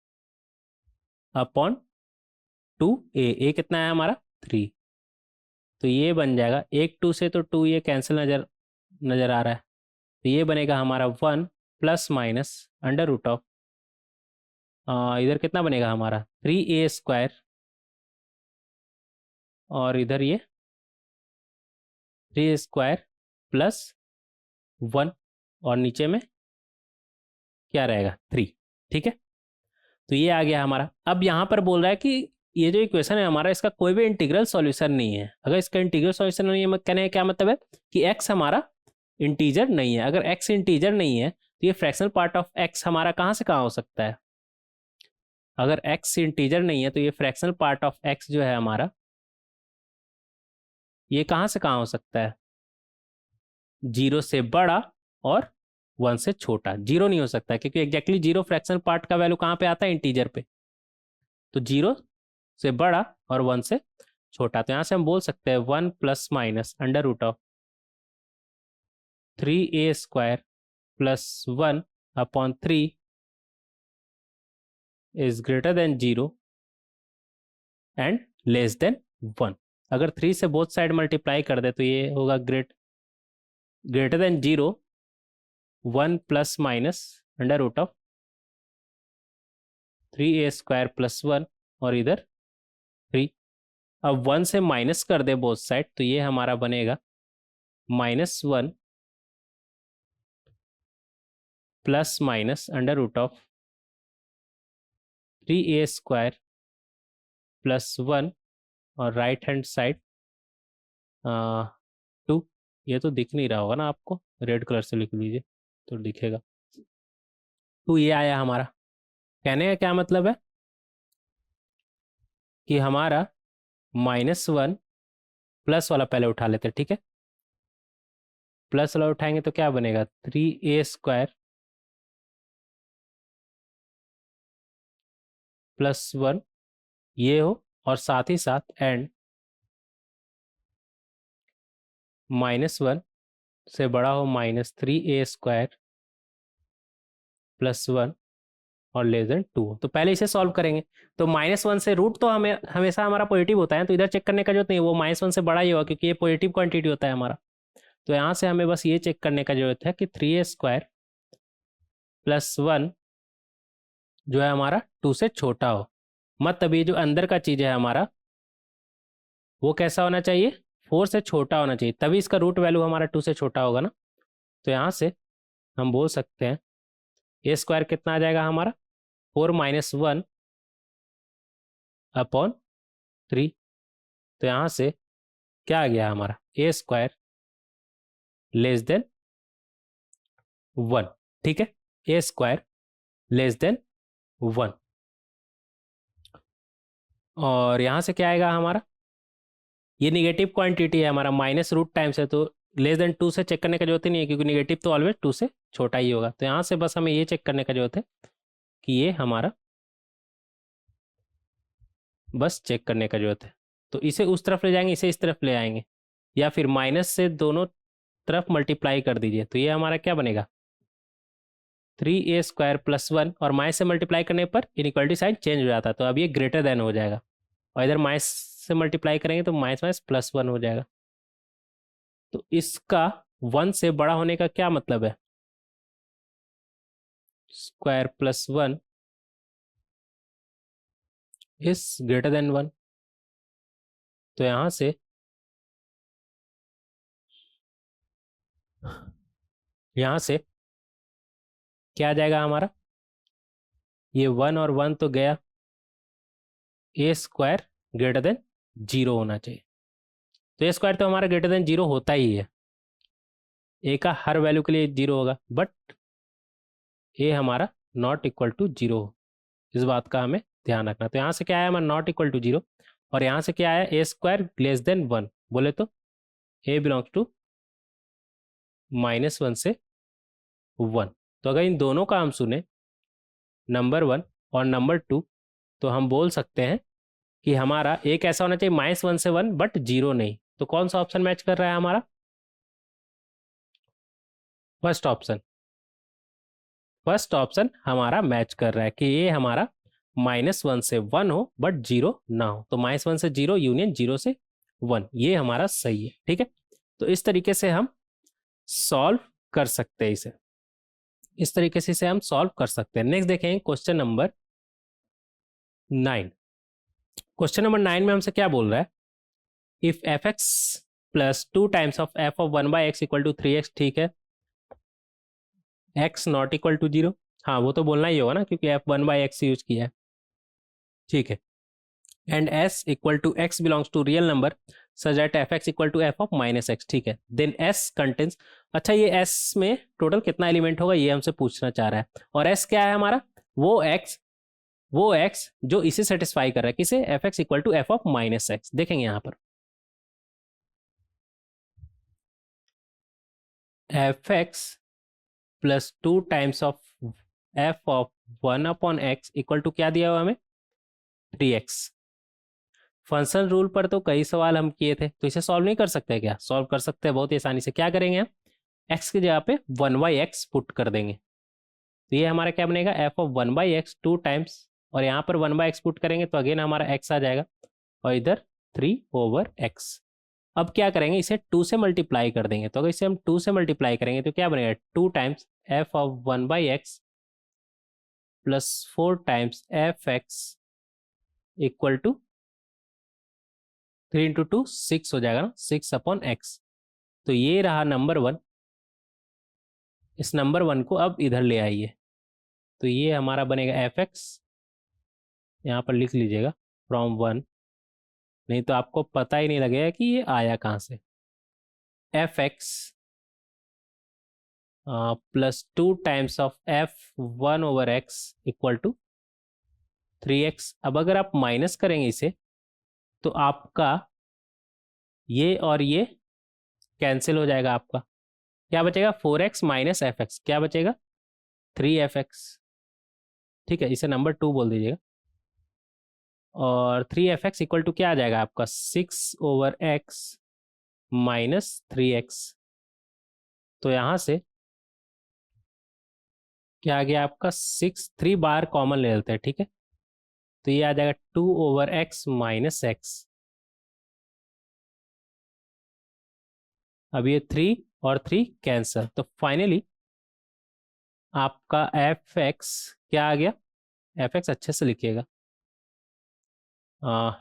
अपॉन 2a, कितना है हमारा 3, तो ये बन जाएगा, एक 2 से तो 2 ये कैंसिल नज़र आ रहा है, तो ये बनेगा हमारा 1 plus minus under root of, इधर कितना बनेगा हमारा 3a² और इधर ये 3a² प्लस 1 और नीचे में क्या रहेगा 3। ठीक है, तो ये आ गया हमारा। अब यहाँ पर बोल रहा है कि ये जो इक्वेशन है हमारा, इसका कोई भी इंटीग्रल सॉल्यूशन नहीं है। अगर इसका इंटीग्रल सॉल्यूशन नहीं है, कहने का क्या मतलब है कि x हमारा इंटीजर नहीं है। अगर x इंटीजर नहीं है तो ये फ्रैक्शनल पार्ट ऑफ x हमारा कहाँ से कहाँ हो सकता है। अगर x इंटीजर नहीं है तो ये फ्रैक्शनल पार्ट ऑफ x जो है हमारा, ये कहाँ से कहाँ हो सकता है, 0 से बड़ा और 1 से छोटा। 0 नहीं हो सकता क्योंकि एग्जैक्टली 0 फ्रैक्शनल पार्ट का वैल्यू कहाँ पे आता है, इंटीजर पे। तो 0 से बड़ा और 1 से छोटा, तो यहाँ से हम बोल सकते हैं 1 plus minus under root of 3a² plus 1 upon 3 is greater than 0 and less than 1। अगर 3 से बोथ साइड मल्टीप्लाई कर दे तो ये होगा greater than 0 1 plus minus under root of 3a² plus 1 और इधर 3। अब 1 से माइनस कर दे बोथ साइड तो ये हमारा बनेगा -1 plus minus under root of 3a² plus 1 और राइट हैंड साइड 2। ये तो दिख नहीं रहा होगा ना आपको, रेड कलर से लिख लीजिए तो दिखेगा। तो ये आया हमारा। कहने का क्या मतलब है कि हमारा -1 प्लस वाला पहले उठा लेते हैं। ठीक है, प्लस वाला उठाएंगे तो क्या बनेगा 3a² प्लस 1 ये हो, और साथ ही साथ एंड -1 से बड़ा हो -3a² प्लस 1 और लेस देन 2। तो पहले इसे सॉल्व करेंगे। तो -1 से रूट तो हमें हमेशा हमारा पॉजिटिव होता है, तो इधर चेक करने का जरूरत नहीं है, वो -1 से बड़ा ही होगा क्योंकि ये पॉजिटिव क्वांटिटी होता है हमारा। तो यहाँ से हमें बस ये चेक करने का जरूरत है कि 3a² प्लस 1 जो है हमारा 2 से छोटा हो। मतलब ये जो अंदर का चीज़ है हमारा वो कैसा होना चाहिए, 4 से छोटा होना चाहिए, तभी इसका रूट वैल्यू हमारा 2 से छोटा होगा ना। तो यहाँ से हम बोल सकते हैं a² कितना आ जाएगा हमारा 4 - 1 अपॉन 3। तो यहाँ से क्या आ गया हमारा a² लेस देन 1। ठीक है, a² लेस देन 1। और यहाँ से क्या आएगा हमारा, ये निगेटिव क्वांटिटी है हमारा, माइनस रूट टाइम्स है, तो लेस देन 2 से चेक करने का जरूरत ही नहीं है क्योंकि निगेटिव तो ऑलवेज 2 से छोटा ही होगा। तो यहाँ से बस हमें ये चेक करने का जरूरत है कि ये हमारा, बस चेक करने का जरूरत है। तो इसे उस तरफ ले जाएंगे, इसे इस तरफ ले आएंगे, या फिर माइनस से दोनों तरफ मल्टीप्लाई कर दीजिए। तो ये हमारा क्या बनेगा 3a² प्लस 1, और माइनस से मल्टीप्लाई करने पर इनइक्वालिटी साइन चेंज हो जाता है, तो अब ये ग्रेटर देन हो जाएगा, और इधर माइनस से मल्टीप्लाई करेंगे तो माइनस माइनस प्लस 1 हो जाएगा। तो इसका 1 से बड़ा होने का क्या मतलब है, square plus 1 is greater then 1। तो यहाँ से क्या आ जाएगा हमारा, ये 1 और 1 तो गया, a² ग्रेटर देन 0 होना चाहिए। तो a² तो हमारा ग्रेटर देन 0 होता ही है, a का हर वैल्यू के लिए 0 होगा, बट a हमारा नॉट इक्वल टू 0 हो, इस बात का हमें ध्यान रखना। तो यहाँ से क्या आया हमारा नॉट इक्वल टू 0, और यहाँ से क्या आया a² लेस देन 1, बोले तो a बिलोंग्स टू -1 से 1। तो अगर इन दोनों का हम सुने, नंबर 1 और नंबर 2, तो हम बोल सकते हैं कि हमारा एक ऐसा होना चाहिए -1 से 1 बट 0 नहीं। तो कौन सा ऑप्शन मैच कर रहा है हमारा, फर्स्ट ऑप्शन हमारा मैच कर रहा है कि ये हमारा -1 से 1 हो बट 0 ना हो। तो -1 से 0 यूनियन 0 से 1, ये हमारा सही है। ठीक है, तो इस तरीके से हम सॉल्व कर सकते हैं इसे, इस तरीके से इसे हम सॉल्व कर सकते हैं। नेक्स्ट देखें क्वेश्चन नंबर 9। क्वेश्चन नंबर 9 में हमसे क्या बोल रहा है, if f x plus 2 times of f of 1/x equal to 3x, ठीक है, x नॉट इक्वल टू 0, हाँ वो तो बोलना ही होगा ना क्योंकि f 1/x यूज किया है। ठीक है, and s equal to x belongs to real number such that f x equal to f of -x, ठीक है, देन s कंटेंस, अच्छा ये s में टोटल कितना एलिमेंट होगा ये हमसे पूछना चाह रहा है, और s क्या है हमारा, वो x जो इसे सेटिस्फाई कर रहा है, किसे, f x equal to f of -x। देखेंगे यहाँ पर f x plus 2 times of f of 1/x equal to क्या दिया हुआ हमें, 3x। फंक्शन रूल पर तो कई सवाल हम किए थे, तो इसे सॉल्व नहीं कर सकते क्या, सॉल्व कर सकते हैं बहुत ही आसानी से। क्या करेंगे हम, x की जगह पे 1/x पुट कर देंगे, तो ये हमारा क्या बनेगा, एफ ऑफ 1/x 2 टाइम्स, और यहाँ पर 1/x पुट करेंगे तो अगेन हमारा x आ जाएगा, और इधर 3/x। अब क्या करेंगे, इसे 2 से मल्टीप्लाई कर देंगे, तो अगर इसे हम 2 से मल्टीप्लाई करेंगे तो क्या बनेगा, 2 times f of 1/x plus 4 times f x equal to 3 into 2 6 हो जाएगा ना, 6/x। तो ये रहा नंबर 1, इस नंबर 1 को अब इधर ले आइए, तो ये हमारा बनेगा एफ एक्स, यहाँ पर लिख लीजिएगा फ्रॉम 1, नहीं तो आपको पता ही नहीं लगेगा कि ये आया कहाँ से, f x plus 2 times of f 1/x equal to 3x। अब अगर आप माइनस करेंगे इसे तो आपका ये और ये कैंसिल हो जाएगा, आपका क्या बचेगा, 4x माइनस एफ एक्स, क्या बचेगा, 3fx। ठीक है, इसे नंबर 2 बोल दीजिएगा, और 3fx इक्वल टू क्या आ जाएगा आपका, 6/x माइनस 3x। तो यहाँ से क्या आ गया आपका 6, 3 बार कॉमन ले लेते हैं, ठीक है, तो ये आ जाएगा 2/x माइनस x। अब ये 3 और 3 कैंसल, तो फाइनली आपका एफ एक्स क्या आ गया, एफ एक्स अच्छे से लिखिएगा,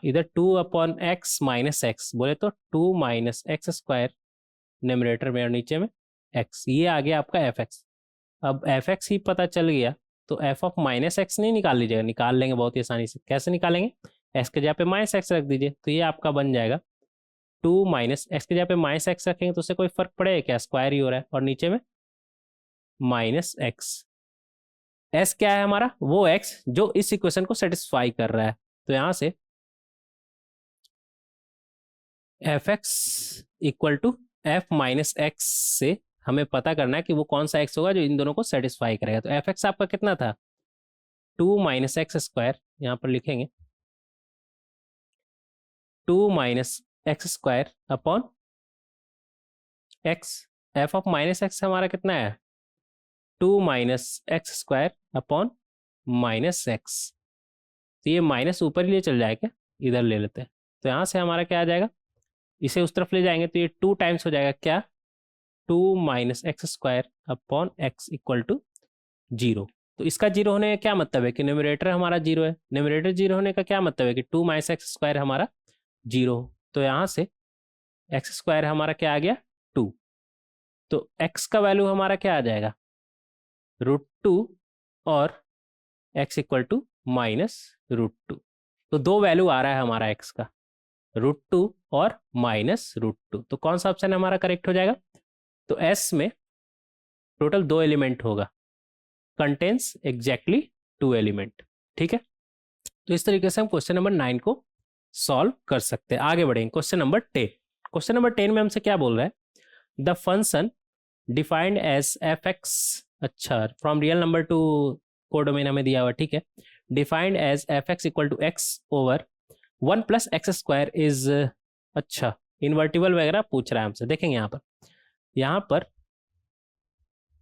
इधर 2/x माइनस एक्स बोले तो 2 माइनस एक्स स्क्वायर न्यूमरेटर में और नीचे में x, ये आ गया आपका एफ एक्स। अब एफ एक्स ही पता चल गया तो एफ ऑफ -x नहीं निकाल लीजिएगा, निकाल लेंगे बहुत ही आसानी से। कैसे निकालेंगे, x के जगह पे -x रख दीजिए, तो ये आपका बन जाएगा 2 माइनस एक्स के जगह पे -x रखेंगे तो उससे कोई फर्क पड़ेगा क्या, स्क्वायर ही हो रहा है, और नीचे में -x। s क्या है हमारा, वो x जो इस इक्वेशन को सेटिस्फाई कर रहा है, तो यहां से f x equal to f minus x से हमें पता करना है कि वो कौन सा x होगा जो इन दोनों को सेटिस्फाई करेगा। तो एफ एक्स आपका कितना था, 2 माइनस एक्स स्क्वायर, यहाँ पर लिखेंगे 2 minus x square upon x. F of minus x हमारा कितना है, 2 minus x square upon minus x. तो ये माइनस ऊपर ही ले चल जाएगा, इधर ले लेते हैं, तो यहाँ से हमारा क्या आ जाएगा, इसे उस तरफ ले जाएंगे तो ये 2 टाइम्स हो जाएगा क्या, 2 minus x square upon x equal to 0। तो इसका 0 होने का क्या मतलब है कि न्यूमरेटर हमारा 0 है, न्यूमरेटर 0 होने का क्या मतलब है कि 2 माइनस एक्स स्क्वायर हमारा 0। तो यहाँ से एक्स स्क्वायर हमारा क्या आ गया 2, तो एक्स का वैल्यू हमारा क्या आ जाएगा, √2 और एक्स इक्वल टू -√2। तो 2 वैल्यू आ रहा है हमारा एक्स का, √2 और -√2। तो कौन सा ऑप्शन हमारा करेक्ट हो जाएगा, तो एस में टोटल 2 एलिमेंट होगा, कंटेन्स एग्जैक्टली 2 एलिमेंट। ठीक है, तो इस तरीके से हम क्वेश्चन नंबर 9 को सॉल्व कर सकते हैं। आगे बढ़ेंगे क्वेश्चन नंबर 10। क्वेश्चन नंबर 10 में हमसे क्या बोल रहा है, the function defined as f x, अच्छा from real number to codomain हमें दिया हुआ, ठीक है, defined as f x equal to x over 1 plus x square is, अच्छा इन्वर्टिबल वगैरह पूछ रहा है हमसे। देखेंगे यहाँ पर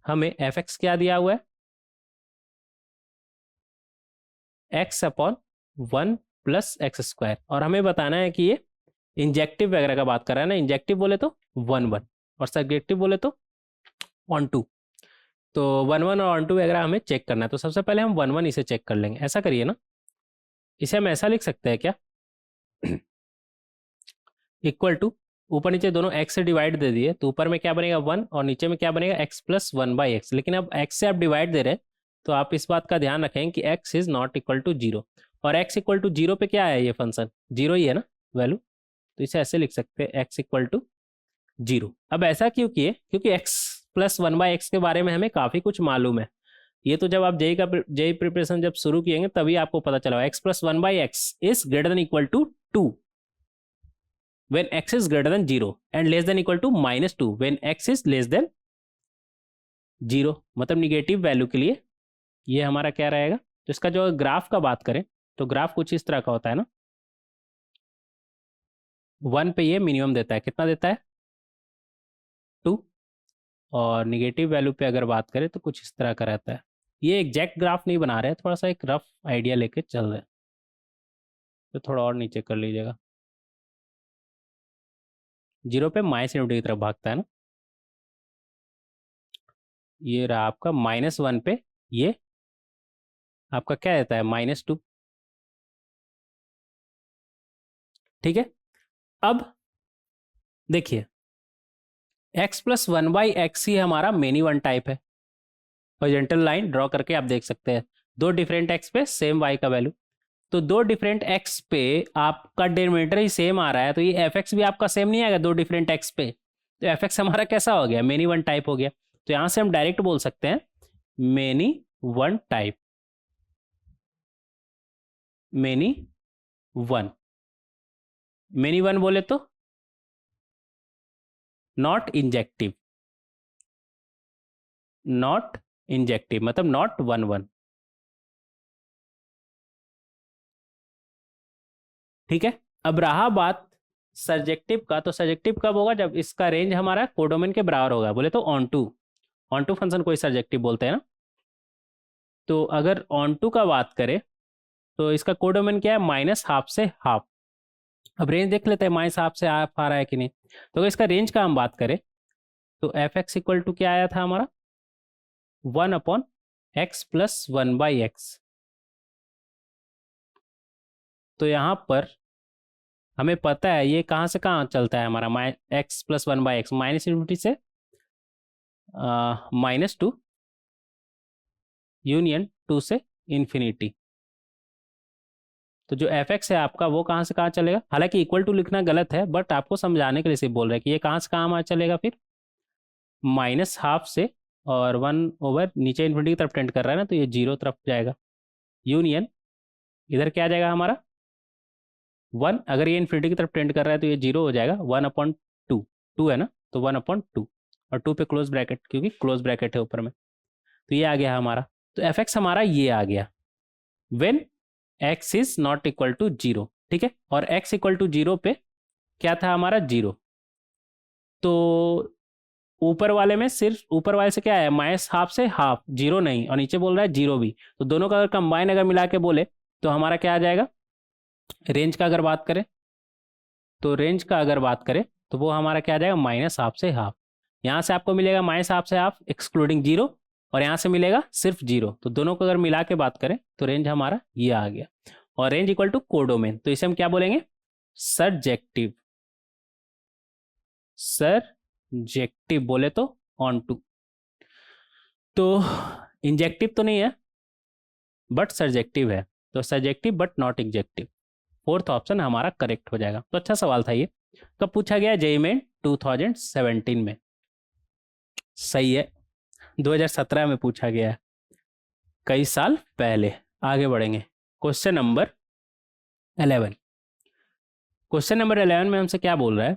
हमें एफ एक्स क्या दिया हुआ है, x upon 1 plus x square, और हमें बताना है कि ये इंजेक्टिव वगैरह का बात कर रहा है ना, इंजेक्टिव बोले तो 1 1 और सब्जेक्टिव बोले तो 1 2। तो 1 1 और 1 2 वगैरह हमें चेक करना है, तो सबसे पहले हम 1 1 इसे चेक कर लेंगे। ऐसा करिए ना, इसे हम ऐसा लिख सकते हैं क्या, इक्वल टू, ऊपर नीचे दोनों x से डिवाइड दे दिए, तो ऊपर में क्या बनेगा 1 और नीचे में क्या बनेगा x प्लस 1/x। लेकिन अब x से आप डिवाइड दे रहे हैं, तो आप इस बात का ध्यान रखें कि x is not equal to 0, और x इक्वल टू 0 पे क्या है, ये फंक्शन 0 ही है ना वैल्यू, तो इसे ऐसे लिख सकते हैं x इक्वल टू 0। अब ऐसा क्यों किए, क्योंकि x प्लस 1/x के बारे में हमें काफ़ी कुछ मालूम है। ये तो जब आप जेई प्रिपरेशन जब शुरू किएंगे तभी आपको पता चला, x plus 1/x is greater than equal to 2 when x is greater than 0 and less than equal to -2 when x is less than 0। मतलब निगेटिव वैल्यू के लिए ये हमारा क्या रहेगा। तो इसका जो ग्राफ का बात करें तो ग्राफ कुछ इस तरह का होता है ना, 1 पे ये मिनिमम देता है, कितना देता है 2, और निगेटिव वैल्यू पे अगर बात करें तो कुछ इस तरह का रहता है। ये एग्जैक्ट ग्राफ नहीं बना रहे हैं, थोड़ा सा एक रफ आइडिया लेके चल रहे हैं, तो थोड़ा और नीचे कर लीजिएगा। 0 पे माइनस इनफिनिटी की तरफ भागता है ना, ये रहा आपका -1 पे, ये आपका क्या देता है -2। ठीक है, अब देखिए x प्लस 1/x ही हमारा मेनी वन टाइप है। हॉरिजॉन्टल लाइन ड्रॉ करके आप देख सकते हैं, दो डिफरेंट x पे सेम y का वैल्यू, तो दो डिफरेंट x पे आपका डिनोमिनेटर ही सेम आ रहा है, तो ये fx भी आपका सेम नहीं आएगा दो डिफरेंट x पे, तो fx हमारा कैसा हो गया, मेनी वन टाइप हो गया। तो यहां से हम डायरेक्ट बोल सकते हैं many one type, many one, many one बोले तो नॉट इंजेक्टिव, नॉट इंजेक्टिव मतलब नॉट 1 1। ठीक है, अब रहा बात सर्जेक्टिव का, तो सर्जेक्टिव कब होगा, जब इसका रेंज हमारा कोडोमेन के बराबर होगा, बोले तो ऑन टू फंक्शन कोई सर्जेक्टिव बोलते हैं ना। तो अगर ऑन टू का बात करें तो इसका कोडोमेन क्या है, -12 से हाफ। अब रेंज देख लेते हैं -12 से हाफ आ रहा है कि नहीं। तो अगर इसका रेंज का हम बात करें तो एफ एक्स इक्वल टू क्या आया था हमारा 1/x प्लस 1/x। तो यहाँ पर हमें पता है ये कहाँ से कहाँ चलता है हमारा x plus 1/x, minus infinity से -2 यूनियन 2 से इन्फिनिटी। तो जो एफ एक्स है आपका वो कहाँ से कहाँ चलेगा, हालांकि इक्वल टू लिखना गलत है बट आपको समझाने के लिए सिर्फ बोल रहे हैं कि ये कहाँ से कहाँ चलेगा, फिर -12 से, और 1/, नीचे इन्फिनिटी की तरफ टेंड कर रहा है ना, तो ये 0 तरफ जाएगा, यूनियन इधर क्या जाएगा हमारा 1, अगर ये इन्फिनिटी की तरफ टेंड कर रहा है तो ये 0 हो जाएगा 1/2, 2 है ना, तो 1/2 और 2 पे क्लोज ब्रैकेट, क्योंकि क्लोज ब्रैकेट है ऊपर में, तो ये आ गया हमारा। तो एफ एक्स हमारा ये आ गया when x is not equal to 0। ठीक है, और x इक्वल टू 0 पे क्या था हमारा 0, तो ऊपर वाले में सिर्फ ऊपर वाले से क्या है -12 से हाफ, 0 नहीं, और नीचे बोल रहा है 0 भी, तो दोनों का अगर कंबाइन अगर मिला के बोले तो हमारा क्या आ जाएगा। रेंज का अगर बात करें तो रेंज का अगर बात करें तो वो हमारा क्या आ जाएगा -12 से हाफ। यहाँ से आपको मिलेगा -12 से हाफ एक्सक्लूडिंग 0, और यहाँ से मिलेगा सिर्फ 0, तो दोनों को अगर मिला के बात करें तो रेंज हमारा ये आ गया, और रेंज इक्वल टू कोडोमेन, तो इसे हम क्या बोलेंगे सर्जेक्टिव, सर्जेक्टिव बोले तो ऑन टू। तो इंजेक्टिव तो नहीं है बट सर्जेक्टिव है, तो surjective but not injective, fourth option हमारा करेक्ट हो जाएगा। तो अच्छा सवाल था ये, कब पूछा गया, जेईई में 2017 में, सही है 2017 में पूछा गया है, कई साल पहले। आगे बढ़ेंगे, क्वेश्चन नंबर 11। क्वेश्चन नंबर 11 में हमसे क्या बोल रहा है,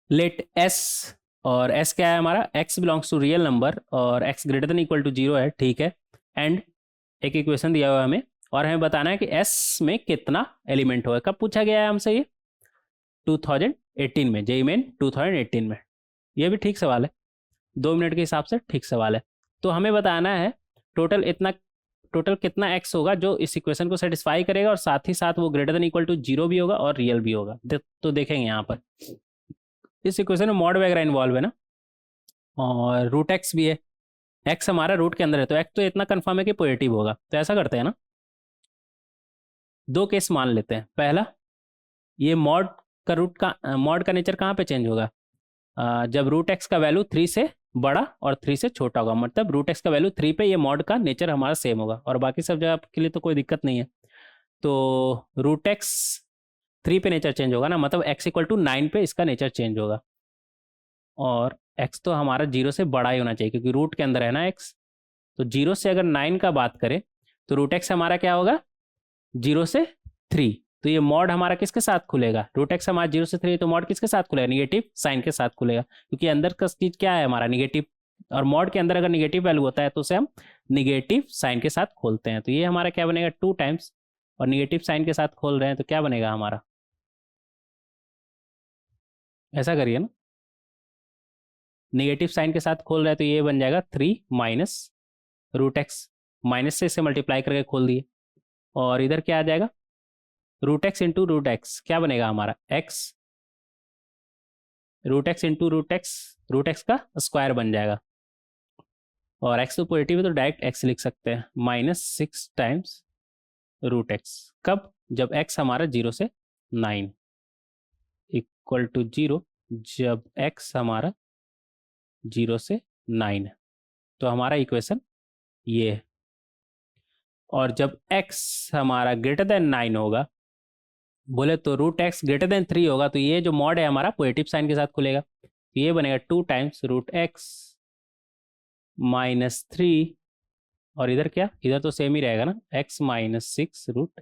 लेट s, और s क्या है हमारा, x belongs to real number और x greater than equal to 0 है, ठीक है, एंड एक इक्वेशन दिया हुआ है हमें, और हमें बताना है कि s में कितना एलिमेंट होगा। कब पूछा गया है हमसे ये 2018 में, जेईई मेन 2018 में। ये भी ठीक सवाल है, 2 मिनट के हिसाब से ठीक सवाल है। तो हमें बताना है टोटल इतना टोटल कितना एक्स होगा जो इस इक्वेशन को सेटिस्फाई करेगा और साथ ही साथ वो ग्रेटर देन इक्वल टू 0 भी होगा और रियल भी होगा। तो देखेंगे यहाँ पर इस इक्वेशन में मॉड वगैरह इन्वॉल्व है ना, और रूट एक्स भी है। एक्स हमारा रूट के अंदर है तो एक्स तो इतना कंफर्म है कि पॉजिटिव होगा। तो ऐसा करते हैं ना, दो केस मान लेते हैं। पहला, ये मॉड का नेचर कहाँ पे चेंज होगा, जब रूट एक्स का वैल्यू 3 से बड़ा और 3 से छोटा होगा, मतलब रूट एक्स का वैल्यू 3 पे ये मॉड का नेचर हमारा सेम होगा और बाकी सब जगह के लिए तो कोई दिक्कत नहीं है। तो रूट एक्स 3 पे नेचर चेंज होगा ना, मतलब एक्स इक्वल टू 9 पे इसका नेचर चेंज होगा। और एक्स तो हमारा 0 से बड़ा ही होना चाहिए क्योंकि रूट के अंदर है ना एक्स। तो 0 से अगर 9 का बात करें तो रूट एक्स हमारा क्या होगा, 0 से 3। तो ये मॉड हमारा किसके साथ खुलेगा, रूट एक्स हमारा 0 से 3 तो मॉड किसके साथ खुलेगा, निगेटिव साइन के साथ खुलेगा क्योंकि अंदर का चीज क्या है हमारा निगेटिव, और मॉड के अंदर अगर निगेटिव वैल्यू होता है तो उसे हम निगेटिव साइन के साथ खोलते हैं। तो ये हमारा क्या बनेगा 2 टाइम्स, और निगेटिव साइन के साथ खोल रहे हैं तो क्या बनेगा हमारा, ऐसा करिए ना, निगेटिव साइन के साथ खोल रहे हैं तो ये बन जाएगा 3 माइनस रूट एक्स, माइनस से इसे मल्टीप्लाई करके खोल दिए। और इधर क्या आ जाएगा, root x into root x क्या बनेगा हमारा x, root x into root x का स्क्वायर बन जाएगा। और एक्स तो पॉजिटिव है तो डायरेक्ट एक्स लिख सकते हैं, -6 टाइम्स रूट एक्स। कब, जब एक्स हमारा 0 से 9 इक्वल टू 0, जब एक्स हमारा 0 से 9 है। तो हमारा इक्वेशन ये है। और जब x हमारा ग्रेटर देन 9 होगा, बोले तो रूट एक्स ग्रेटर देन 3 होगा, तो ये जो मॉड है हमारा पॉजिटिव साइन के साथ खुलेगा। तो ये बनेगा 2 टाइम्स रूट एक्स -3, और इधर क्या, इधर तो सेम ही रहेगा ना, x -6 रूट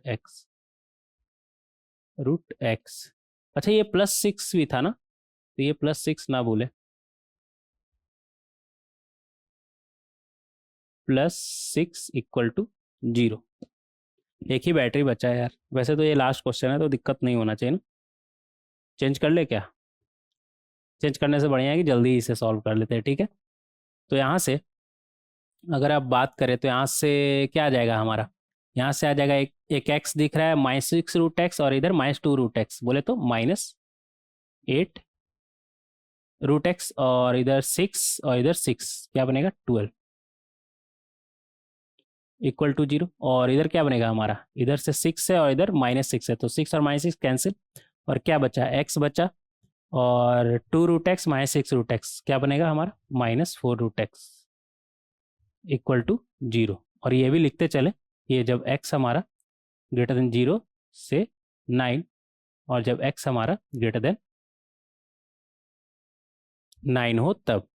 एक्स। अच्छा ये +6 भी था ना, तो ये +6 ना भूले, +6 इक्वल टू 0। एक ही बैटरी बचा है यार, वैसे तो ये लास्ट क्वेश्चन है तो दिक्कत नहीं होना चाहिए ना। चेंज कर ले क्या, चेंज करने से बढ़िया है कि जल्दी इसे सॉल्व कर लेते हैं, ठीक है। तो यहाँ से अगर आप बात करें तो यहाँ से क्या आ जाएगा हमारा, यहाँ से आ जाएगा एक एक्स दिख रहा है -6 रूट एक्स, और इधर -2 रूट एक्स, बोले तो -8 रूट एक्स, और इधर 6 और इधर 6 क्या बनेगा 12 इक्वल टू 0। और इधर क्या बनेगा हमारा, इधर से 6 है और इधर -6 है, तो 6 और -6 कैंसिल, और क्या बचा एक्स बचा, और 2 रूट एक्स -6 रूट एक्स क्या बनेगा हमारा -4 रूट एक्स इक्वल टू 0। और ये भी लिखते चले, ये जब x हमारा ग्रेटर देन 0 से 9, और जब x हमारा ग्रेटर देन 9 हो तब,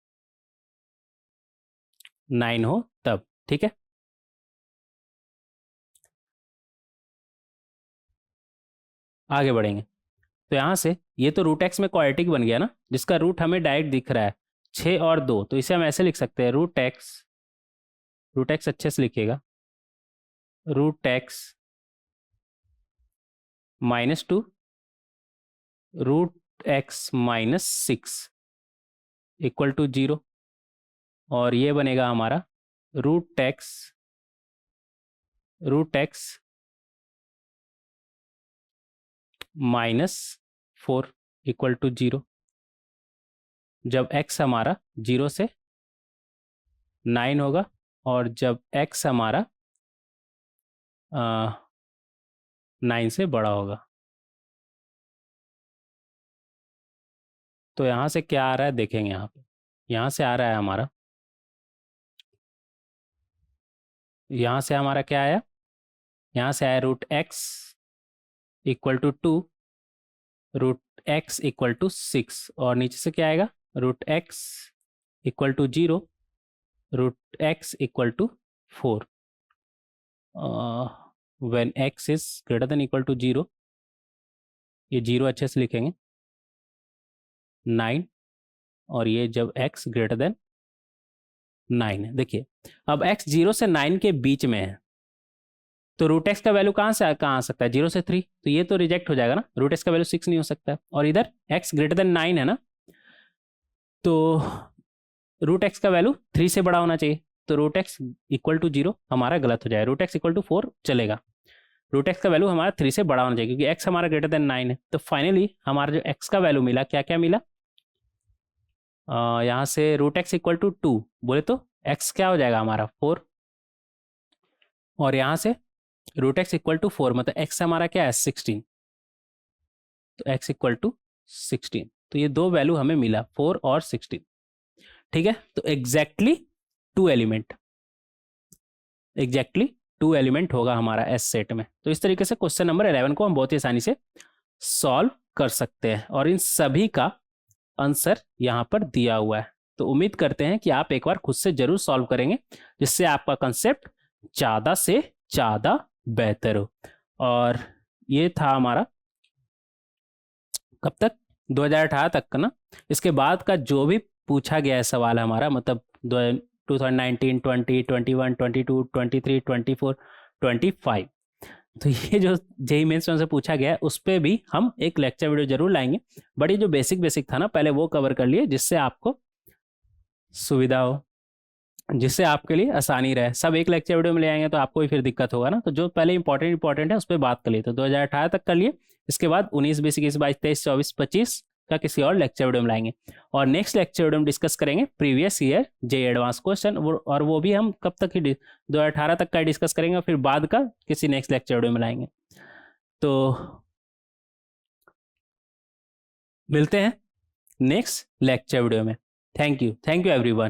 9 हो तब, ठीक है। आगे बढ़ेंगे तो यहाँ से ये तो रूट एक्स में क्वाड्रेटिक बन गया ना, जिसका रूट हमें डायरेक्ट दिख रहा है 6 और 2, तो इसे हम ऐसे लिख सकते हैं रूट एक्स अच्छे से लिखिएगा, root x -2 root x -6 equal to 0। और ये बनेगा हमारा रूट एक्स -4 इक्वल टू 0, जब x हमारा 0 से 9 होगा, और जब x हमारा 9 से बड़ा होगा। तो यहाँ से क्या आ रहा है देखेंगे, यहाँ पे यहाँ से आ रहा है हमारा, यहाँ से हमारा क्या आया, यहाँ से आया root x equal to 2, root x equal to 6, और नीचे से क्या आएगा root x equal to 0, root x equal to 4। When x is greater than equal to 0, ये 0 अच्छे से लिखेंगे 9, और ये जब x ग्रेटर देन 9 है। देखिए अब x 0 से 9 के बीच में है, तो रूट एक्स का वैल्यू कहाँ आ सकता है 0 से 3, तो ये तो रिजेक्ट हो जाएगा ना, रूट एक्स का वैल्यू 6 नहीं हो सकता है। और इधर x ग्रेटर देन 9 है ना, तो रूट एक्स का वैल्यू 3 से बड़ा होना चाहिए, तो रूट एक्स इक्वल टू 0 हमारा गलत हो जाएगा, रूट एक्स इक्वल टू 4 चलेगा। रूट एक्स का वैल्यू हमारा 3 से बड़ा होना चाहिए क्योंकि एक्स हमारा ग्रेटर देन 9 है। तो फाइनली हमारा जो एक्स का वैल्यू मिला, क्या क्या मिला, यहाँ से रूट एक्स इक्वल टू 2 बोले तो एक्स क्या हो जाएगा हमारा 4, और यहाँ से रूट एक्स इक्वल टू 4 मतलब एक्स हमारा क्या है 16, तो एक्स इक्वल टू 16। तो ये दो वैल्यू हमें मिला 4 और 16, ठीक है। तो एग्जैक्टली 2 एलिमेंट होगा हमारा एस सेट में। तो इस तरीके से क्वेश्चन नंबर 11 को हम बहुत ही आसानी से सॉल्व कर सकते हैं और इन सभी का आंसर यहाँ पर दिया हुआ है। तो उम्मीद करते हैं कि आप एक बार खुद से जरूर सॉल्व करेंगे जिससे आपका कंसेप्ट ज़्यादा से ज़्यादा बेहतर हो। और ये था हमारा कब तक, 2018 तक का ना। इसके बाद का जो भी पूछा गया है सवाल हमारा, मतलब 2019, 20, 21, 22, 23, 24, 25, तो ये जो जेईई मेंस में से पूछा गया है उस पर भी हम एक लेक्चर वीडियो जरूर लाएंगे। बट ये जो बेसिक था ना, पहले वो कवर कर लिए जिससे आपको सुविधा हो, जिससे आपके लिए आसानी रहे। सब एक लेक्चर वीडियो में ले आएंगे तो आपको भी फिर दिक्कत होगा ना। तो जो पहले इंपॉर्टेंट है उस पर बात कर लिए। तो 2018 तक कर लिए, इसके बाद 19, 20, 21, 22, 23, 24, 25 का किसी और लेक्चर वीडियो में लाएंगे। और नेक्स्ट लेक्चर वीडियो में डिस्कस करेंगे previous year JEE advance question, और वो भी हम कब तक ही 2018 तक का डिस्कस करेंगे, फिर बाद का किसी नेक्स्ट लेक्चर वीडियो में लाएंगे। तो मिलते हैं नेक्स्ट लेक्चर वीडियो में। Thank you everyone.